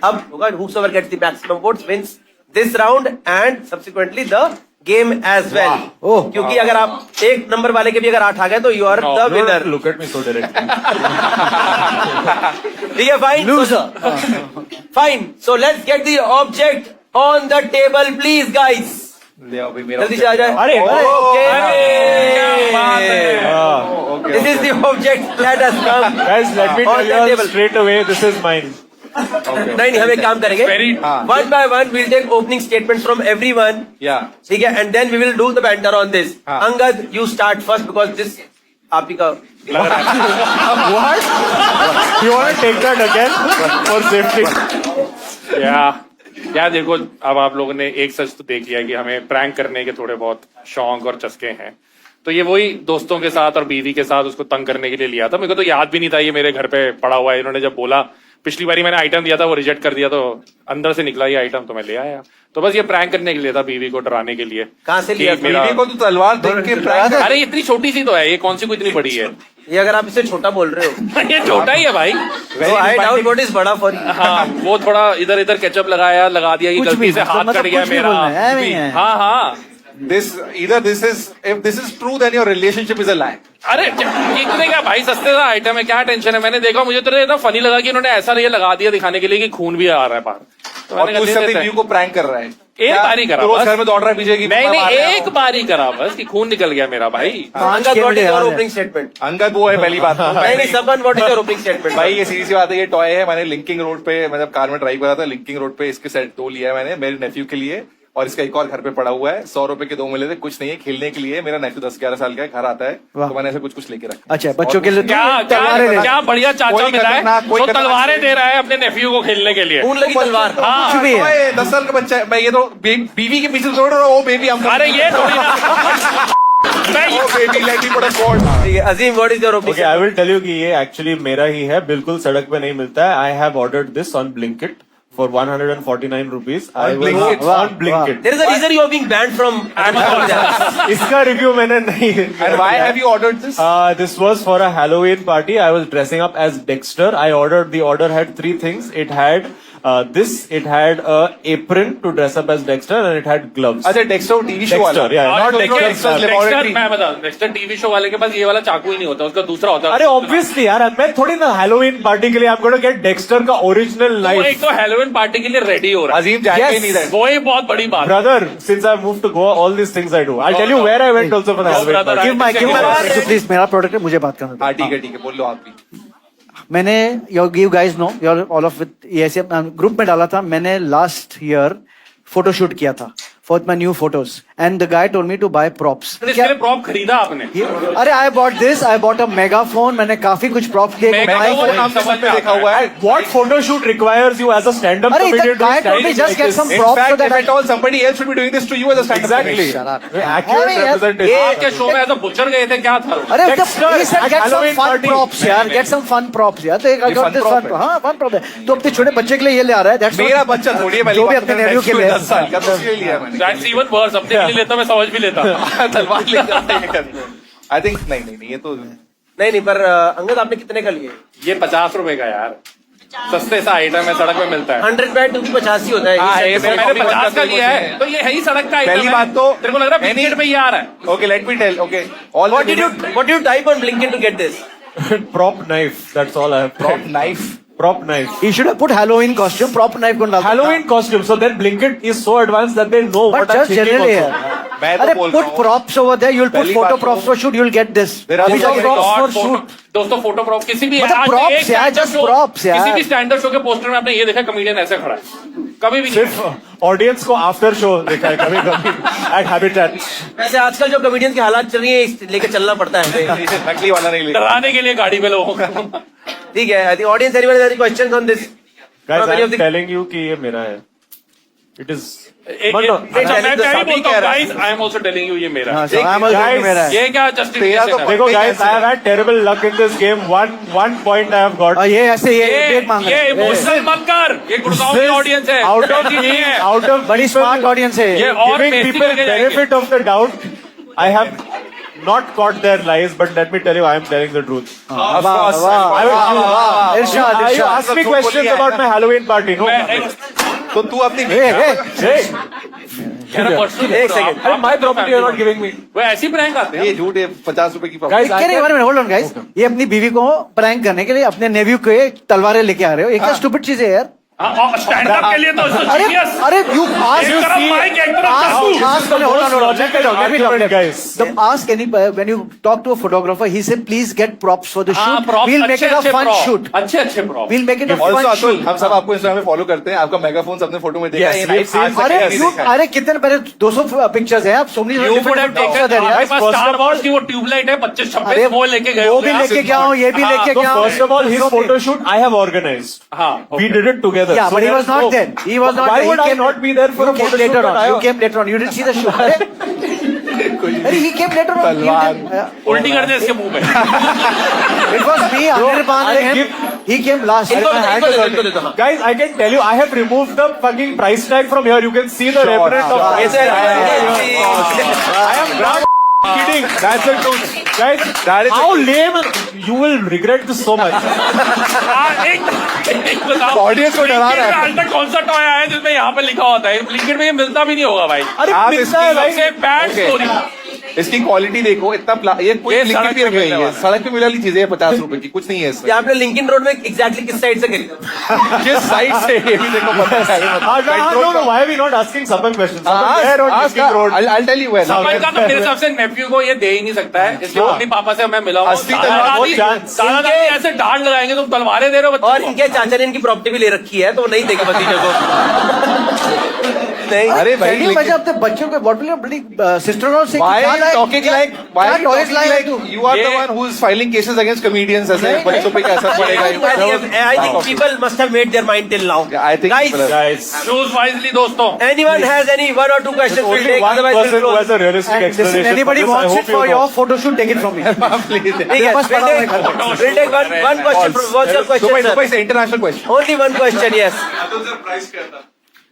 अब होगा whosoever gets the maximum votes wins this round and subsequently the game as well. क्योंकि अगर आप एक नंबर वाले के भी अगर 8 आ गए तो you are the winner. Look at me so directly. ठीक है, fine. Loser. Fine. So let's get the object on the table, please, guys. जल्दी से आ जाए. अरे, Okay. This is the object. Let us come. Guys, let me On tell the you all table. straight away, this is mine. नहीं, हम एक काम करेंगे. One by one, we'll take opening statements from everyone. Yeah. ठीक है, and then we will do the banter on this. Angad, you start first because this आप ही का लग रहा है. What? You want to take that again for safety? यार देखो, अब आप लोगों ने एक सच तो देख लिया कि हमें प्रैंक करने के थोड़े बहुत शौक और चस्के हैं. तो ये वही दोस्तों के साथ और बीवी के साथ उसको तंग करने के लिए लिया था। मेरे को तो याद भी नहीं था ये मेरे घर पे पड़ा हुआ है। इन्होंने जब बोला, पिछली बारी मैंने आइटम दिया था वो रिजेक्ट कर दिया, तो अंदर से निकला ये आइटम, तो मैं ले आया। तो बस ये प्रैंक करने के लिए था, बीवी को डराने के लिए। कहाँ से लिया? बीवी को तो तलवार देख के prank कर- अरे इतनी छोटी सी तो है, ये कौन सी कोई इतनी बड़ी है? ये अगर आप इसे छोटा बोल रहे हो ये छोटा ही है भाई। आई डाउट व्हाट इज बड़ा फॉर यू। हाँ, वो थोड़ा इधर इधर केचप लगा दिया कि कुछ गलती भी, से हाथ मतलब कट गया कुछ भी मेरा। बोलना है, नहीं है। हाँ हाँ, This either this is if this is true then your relationship is a lie. अरे इतने क्या भाई, सस्ते सा आइटम है, क्या टेंशन है। मैंने देखा, मुझे तो इतना फनी लगा कि इन्होंने ऐसा ये लगा दिया दिखाने के लिए कि खून भी आ रहा है बाहर। तो और मैंने तू कहा, इससे दे अपनी देते हैं। व्यू को प्रैंक कर रहा है। एक बार ही करा रोज बस। घर में दौड़ रहा है पीछे की नहीं मार रहा है। एक बार ही करा बस कि खून निकल गया मेरा भाई। Angad what is your opening statement? Angad वो है पहली बात। नहीं नहीं, सबन what is your opening statement? भाई ये सीधी सी बात है, ये टॉय है। मैंने लिंकिंग रोड पे, मैं जब कार में ड्राइव कर रहा था, लिंकिंग रोड पे इसके सेट 2 लिया है मैंने मेरे नेफ्यू के लिए, और इसका एक और घर पे पड़ा हुआ है। 100 रुपए के 2 मिले थे, कुछ नहीं है, खेलने के लिए। मेरा नेफ्यू 10-11 साल का है, घर आता है तो मैंने ऐसे कुछ लेके रखा। अच्छा, बच्चों के लिए क्या क्या क्या बढ़िया चाचा कोई मिला है खतरनाक- कोई जो खतरनाक तलवारें चीज- दे रहा है अपने नेफ्यू को खेलने के लिए। खून लगी तलवार। हाँ, कुछ भी है। टॉय 10 साल का बच्चा है। मैं ये तो बीवी के पीछे छोड़ रहा हूँ, वो बेबी हम अरे ये थोड़ी ना baby let me put a sword। ठीक है, Azeem what is your opening? Okay, I will tell you कि ये एक्चुअली मेरा ही है, बिल्कुल सड़क पे नहीं मिलता है। I have ordered this on Blinkit for 149 rupees. I will Blinkit? on Blinkit. There is a reason you are being banned from इसका रिव्यू मैंने नहीं। And why have you ordered this? This was for a Halloween party. I was dressing up as Dexter. I ordered, the order had 3 things. It had this, it had a apron to dress up as Dexter, and it had gloves. अच्छा, Dexter TV show वाला। Dexter, yeah, not Dexter. laboratory। मैं बता, Dexter TV show वाले के पास ये वाला चाकू ही नहीं होता, उसका दूसरा होता है। अरे ऑब्वियसली यार, मैं थोड़ी ना हैलोवीन पार्टी के लिए आपको गेट डेक्स्टर का ओरिजिनल वो नाइफ। एक तो हेलोविन पार्टी के लिए रेडी हो रहा है, अजीम जाएगा ही नहीं रहे। वो ही बहुत बड़ी बात है। Brother, since I moved to Goa, all these things I do. I'll tell you where I went also for the Halloween brother, party. give my please, मेरा प्रोडक्ट है, मुझे बात करना दो। हाँ ठीक है, बोल लो आप भी। मैंने you guys know, you all of with ऐसे ग्रुप में डाला था। मैंने लास्ट ईयर फोटो शूट किया था for my new photos, and the guy told me to buy props. इसके लिए प्रॉप खरीदा आपने? अरे I bought this, I bought a megaphone. मैंने काफी कुछ प्रॉप्स लिए। मेगाफोन नाम समझ में देखा हुआ है। What photo shoot requires you as a stand-up अरे comedian to guy told me stand just like get this? some In props so fact, that if at all somebody else should be doing this to you as a stand-up Exactly. comedian. Accurate अरे यार, representation. आपके show में ऐसा butcher गए थे, क्या था? अरे Dexter, he said at get some Halloween fun party. props यार, get some fun props यार। तो एक ये fun prop है। हाँ fun prop है। तो अपने छोटे बच्चे के लिए ये ले आ रहा है। That's मेरा what- बच्चा थोड़ी है, पहली जो भी बात अपने तो नेव्यू के लिए 10 साल का, तो उसके लिए लिया मैंने। That's even worse, अपने के लिए लेता मैं समझ भी लेता। तलवार लेकर आई थिंक नहीं ये तो नहीं पर अंगद आपने कितने का लिए? ये 50 रुपए का यार, सस्ते सा आइटम है, सड़क में मिलता है। 100 बाय 2 50 ही होता है। हाँ, ये ये सेट मैंने 50 का लिया है, तो ये है ही सड़क का आइटम। पहली बात तो तेरे को लग रहा है ब्लिंकिट में ही आ रहा है। Okay, let me tell. Okay, all What did you type on Blinkit to get this? Prop knife. That's all I have. prop knife। Prop knife. He should have put Halloween costume, prop knife कौन डालता है? Halloween costume. So then Blinkit is so advanced that they know But what I'm just thinking generally also. यार। मैं तो अरे बोल put रहा हूँ। props over there, you'll put पहली photo बात props तो- for shoot, you'll get this। There are Photo so props for और shoot। दोस्तों फोटो प्रॉप किसी भी मतलब आज props एक यार, stand-up just show- props यार। किसी भी स्टैंडर्ड शो के पोस्टर में आपने ये देखा कमेडियन ऐसे खड़ा है? कभी भी नहीं। सिर्फ ऑडियंस को आफ्टर शो देखा है कभी कभी एट हैबिटेट। वैसे आजकल जो कॉमेडियंस की हालात चल रही है, इस लेके चलना पड़ता है। नकली वाला नहीं लेगा। डराने के लिए गाड़ी में लोगों को। ठीक है, the audience, anyone has any questions on this? Guys, Any of I'm the- telling you कि ये मेरा है. It is. मैं telling क्या the ही सभी बोलता कह हूँ रहा है। Guys, I am also telling you ये मेरा हाँ, है। so I'm also Guys, मेरा है। ये क्या जस्टिफिकेशन है? देखो guys, I have had terrible luck in this game. One point I have got. और ये ऐसे ये ये break मांग रहे हैं। इमोशनल मत कर, ये गुड़गांव की This ऑडियंस है, out of ऐसी नहीं है। out of बड़ी स्मार्ट ऑडियंस है। ये और giving बेइज्जती people करके जाएंगे। benefit of the doubt. I have not caught their lies, but let me tell you, I am telling the truth. वाह वाह इरशाद You Irshad. ask me questions about my Halloween party. No. तो तू अपनी Hey, एक second, अरे my property you're not giving me. वो ऐसी prank आते हैं। ये झूठ है, 50 रुपए की Guys, I क्या नहीं, होल्ड ऑन गाइस। ये अपनी बीवी को प्रैंक करने के लिए अपने नेव्यू को तलवारें लेके आ रहे हो। ये क्या स्टूपिड चीज है यार। स्टैंड अप के लिए तो अरे जीनियस। अरे यू आस्क एक तरफ माइक, एक तरफ चाकू। ask let me talk. guys. Ask any when you talk to a photographer, he said please get props for the हाँ, shoot. props, We'll make it a अच्छे fun prop, shoot. अच्छे prop. We'll make it a also fun Atul, shoot. हम सब आपको Instagram में follow करते हैं। आपका मेगाफोन अपने फोटो में देखा Yes, है। ये we've नाइफ seen- आज तक अरे नहीं you देखा है। अरे कितने पहले 200 पिक्चर्स हैं आप so many You would different have props are taken, there यार। हमारे पास स्टार वॉर्स की वो ट्यूबलाइट है 25-26, वो लेके गए वो होंगे भी आप। लेके क्या हूँ, ये भी हाँ, लेके So क्या हूँ। first of all, his photo shoot I have organized. हाँ, We did it together. Yeah, So but he there's was not no- there. He was not Why there. would He I came- not be there for you a came photo later shoot? on. You came later on. You didn't see the shoot. अरे अरे he came later on. उल्टी कर दे इसके मुंह में। It was me, Anirban and him. He came last. इनको देता हूँ। Guys, I can tell you, I have removed the fucking price tag from here. You can see the reference of. I am not kidding. That's the truth, guys. How lame! You will regret this so much. एक बताओ। Audience को डरा रहा है। आज तक कौन सा टॉय आया जिसमें यहाँ पे लिखा होता है? ब्लिंकिट में ये मिलता भी नहीं होगा भाई। अरे आप मिलता है भाई। सबसे बैड स्टोरी। इसकी क्वालिटी देखो, इतना ये कोई ये लिंकिन सड़क भी पे रखी हुई मिलने है, वाला। सड़क पे मिलने वाली चीजें 50 रुपए की, कुछ नहीं है इसमें। आपने लिंकिन रोड में एग्जैक्टली किस साइड से खरीदा? किस साइड से ये भी देखो पता है। No, why are we not asking Sapan questions? Where on Linking Road? I'll tell you where. सपन का तो मेरे हिसाब से नेफ्यू को ये दे ही नहीं सकता है, इसलिए वो अपने पापा से मैं मिला हूँ। असली तलवार बहुत chance। दादा ऐसे डांट लगाएंगे तुम तलवारें दे रहे हो बच्चों और को। इनके चाचा ने इनकी प्रॉपर्टी भी ले रखी है, तो वो नहीं देगा भतीजे को। नहीं, अरे भाई, Can you imagine अपने बच्चों को what will your bloody sister-in-law say? Why क्या are you लाए- talking क्या- like? Why क्या are you toys talking लाए like तू? you are the one who is filing cases against comedians? ऐसे बच्चों पे कैसा पड़ेगा? I think people must have made their mind till now. I think Guys, Guys, Choose wisely दोस्तों। anyone has any one or two questions? only we'll take, one otherwise person we'll who close. has a realistic And listen, explanation. anybody for this. I wants hope it you for know. your photo shoot, take it from me. Please, बस पड़ा हुआ है घर में। we'll take one question. What's your question, Dubai, sir? Dubai से international question. Only one question, yes.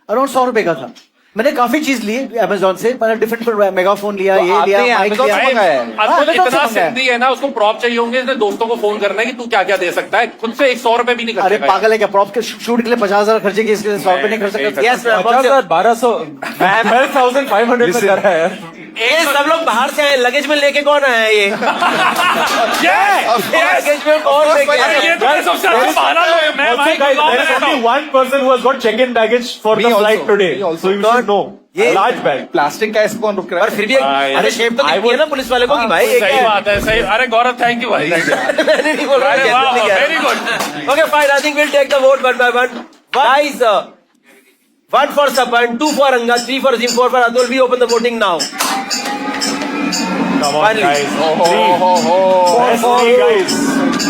Around 100 रुपए का था। मैंने काफी चीज ली अमेजोन से, मैंने डिफरेंट मेगाफोन लिया, ये आपने लिया, माइक Amazon लिया। से मंगाया है? अब हाँ, तो Amazon से इतना मंगाया। सिद्धि है ना, उसको प्रॉप चाहिए होंगे, इसने दोस्तों को फोन करना है कि तू क्या क्या दे सकता है, खुद से 100 रुपए भी नहीं अरे करता पागल है क्या? प्रॉप के शूट के लिए 50,000 खर्चे किए, इसके लिए 100 रुपए नहीं खर्च सकते? Yes, ma'am. 12,500 में कर रहा है। ये सब लोग बाहर से आए, लगेज में लेके कौन आया है ये? लगेज में कौन लेके अरे आया? ये तो सबसे अच्छा बहाना लो है। मैं Also, भाई guys, गुलाम there is रहता only हूँ। one person who has got check-in baggage for Me the also. flight today. Me also. So you should know. ये- Large bag. प्लास्टिक का ऐसे कौन रुक रहा पर है? फिर भी हाँ, अरे शेप तो दिखती है ना पुलिस वाले को कि भाई ये सही क्या है? बात है, सही। अरे गौरव थैंक यू भाई। मैंने नहीं बोला, अरे वाह, genuinely कह रहा वेरी गुड। हूँ। Okay, fine. I think we'll take the vote one by one. Guys, 1 for Sapan, 2 for Angad, 3 for Zim, 4 for Atul. We open the voting now. Come on, Finally. guys. Four for Three, guys.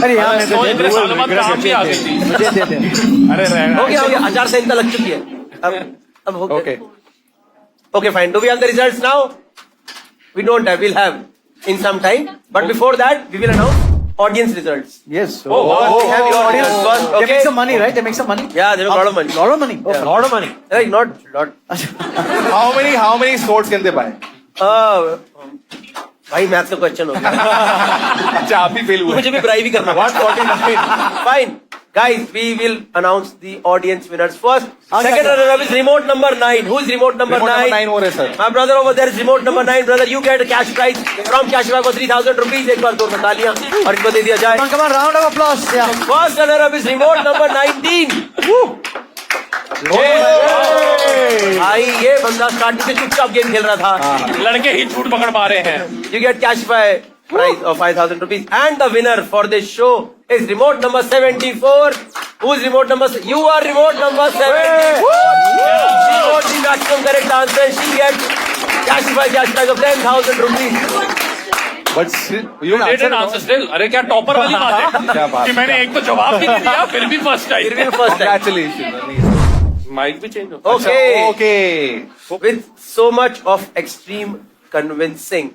अरे यार मैं तो इतने सालों बाद काम भी आ गई थी। मुझे दे दे। अरे रहना। हो गया आचार संहिता लग चुकी है। अब हो गया। Okay. Okay, fine. Do we have the results now? We don't have. We'll have in some time. But before that, we will announce audience results. Yes. We have your audience first. They Okay. make some money, right? They make some money. Yeah, they make a lot of money. Lot of money. Oh, Lot of money. Like not lot. How many swords can they buy? भाई math का question हो गया। अच्छा आप ही fail हुए। मुझे भी bribe ही करना। 149. Fine. Guys, we will announce the audience winners first. Second runner-up is remote number 9. Who is remote number 9? 9 हो रहे sir. My brother over there is remote number 9. Brother, you get a cash prize from Kashify for 3,000 rupees. एक बार दो तालियां और इनको दे दिया जाए। come on, round of applause. Yeah. First runner-up is remote number 19. भाई ये बंदा स्टार्टिंग से चुपचाप गेम खेल रहा था। लड़के ही झूठ पकड़ पा रहे हैं। You get Kashify prize of 5,000 rupees. And the winner for this show is remote number 74. Who's remote number? You are remote number 74. She got the maximum correct answer. She gets Kashify cash prize of 10,000 rupees. But you Didn't answer still. अरे क्या topper वाली बात है क्या बात कि मैंने एक तो जवाब भी नहीं दिया, फिर भी first First time. time. Congratulations. Mic भी चेंज हो। Okay. Okay. With so much of extreme convincing,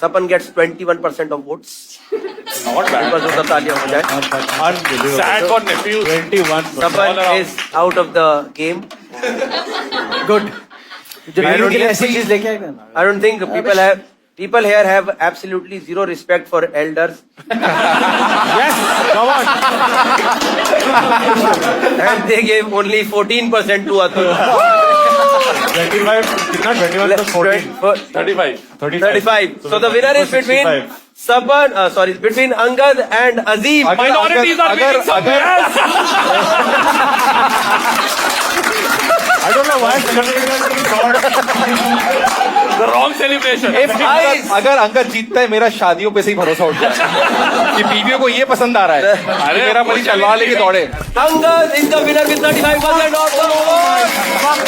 Sapan gets 21% of votes. Not bad. बस उधर तालियां हो जाए। Unbelievable. Sad for nephews. 21. Sapan is out of the game. Good. जो video के लिए ऐसी चीज लेके आएगा ना। I don't think people here have absolutely zero respect for elders. Yes. Come on. And they gave only 14% to Atul. 25. कितना? 21 plus 14. 35. 35. So the winner is between 65. Sapan, between Angad and Azim. Minorities are being suppressed. I don't know why. The wrong celebration. अगर uncle जीतता है मेरा शादियों पे से ही भरोसा उठ जाए कि बीवियों को ये पसंद आ रहा है कि मेरा बड़ी तलवार लेके दौड़े। Angad is the winner with 35% of the vote.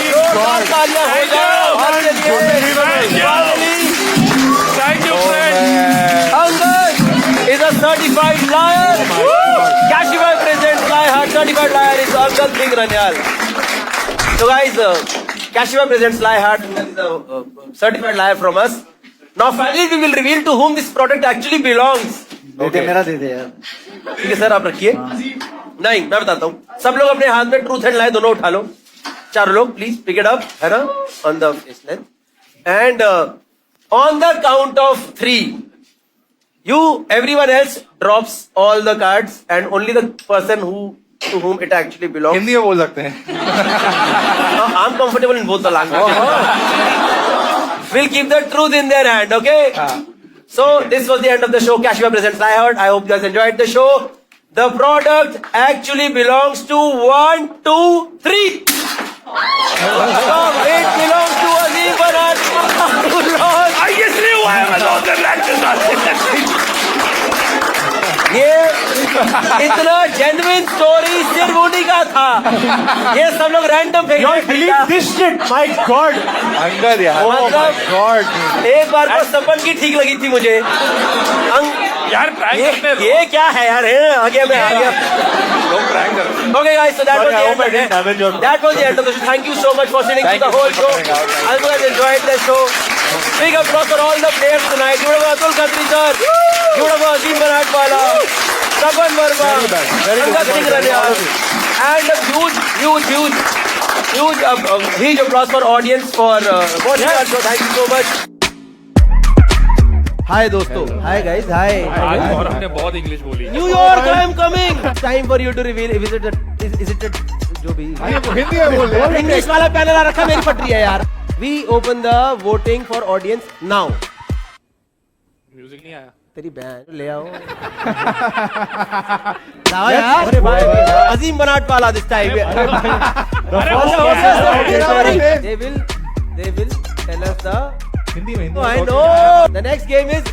जोरदार तालियां हो जाए हमारे लिए। Thank you, friend. Angad is a certified liar. Kashify presents liar. Certified liar is Angad Singh Ranyal. So guys, Kashifa presents Liehard, certified liar from us. Now finally we will reveal to whom this product actually belongs. दे दे, मेरा दे दे यार. ठीक है sir, आप रखिए. नहीं, मैं बताता हूँ. सब लोग अपने हाथ में ट्रूथ एंड लाई दोनों उठा लो. चारों लोग प्लीज पिक इट अप, है ना, on the length. And on the count of 3, you everyone else drops all the cards and only the person to whom it actually belongs. Hindi में बोल सकते हैं. I'm comfortable in both the languages. We'll keep the truth in their hand, okay? So this was the end of the show. Kashifa presents Liehard. I hope you guys enjoyed the show. The product actually belongs to 1, 2, 3. So it belongs to Azim Banat. ये इतना genuine story सिर्फ उन्हीं का था. ये सब लोग random फेंक This shit, my God. Angad यार. मतलब एक बार को सपन की ठीक लगी थी मुझे. यार प्रैंक करते हैं. ये क्या है यार? आ गया मैं, आ गया. लोग प्रैंक करते हैं. Okay guys, so that was the end of I didn't damage your- it. That was the end of the show. Thank you so much for sitting through the whole show. I hope you guys enjoyed the show. Big applause for all the players tonight. Beautiful Atul Khatri sir. Beautiful Azim Banatwala. Tapan Verma. Angad Singh Ranyal. And a huge applause for audience for watching our show. Thank you so much. Hi दोस्तों. Hi guys. Hi. आज और हमने बहुत English बोली. New York, I am coming. Time for you to reveal. Is it जो भी हिंदी में बोल रहे. इंग्लिश वाला पैनल आ रखा, मेरी पटरी है यार. We open the voting for audience now. Music नहीं आया. तेरी बहन ले आओ. लाओ यार. अरे भाई अजीम बनाटवाला this time. They will tell us the. Hindi में. Oh, I know. The next game is.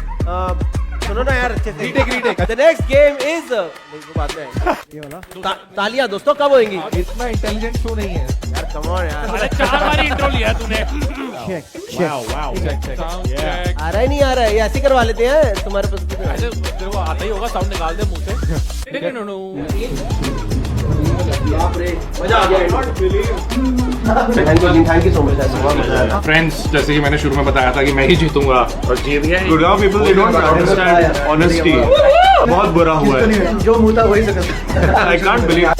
सुनो ना यार अच्छे से. Retake. The next game is. नहीं वो बाद में आएगा. ये वाला. तालियां दोस्तों कब होंगी? इतना इंटेलिजेंट शो नहीं है. यार come on यार. अरे 4 बार इंट्रो लिया तूने. Wow. Check. आ रहा ही नहीं आ रहा है, ये ऐसे करवा लेते हैं तुम्हारे पास. ऐसे तेरे को आता ही होगा, साउंड निकाल दे मुंह से. मजा आ गया. Thank you so much. Friends, जैसे कि मैंने शुरू में बताया था कि मैं ही जीतूंगा और जीत गया. Gurgaon people, they don't understand honesty. बहुत बुरा हुआ है. जो मुंह था वही सकता. I can't believe.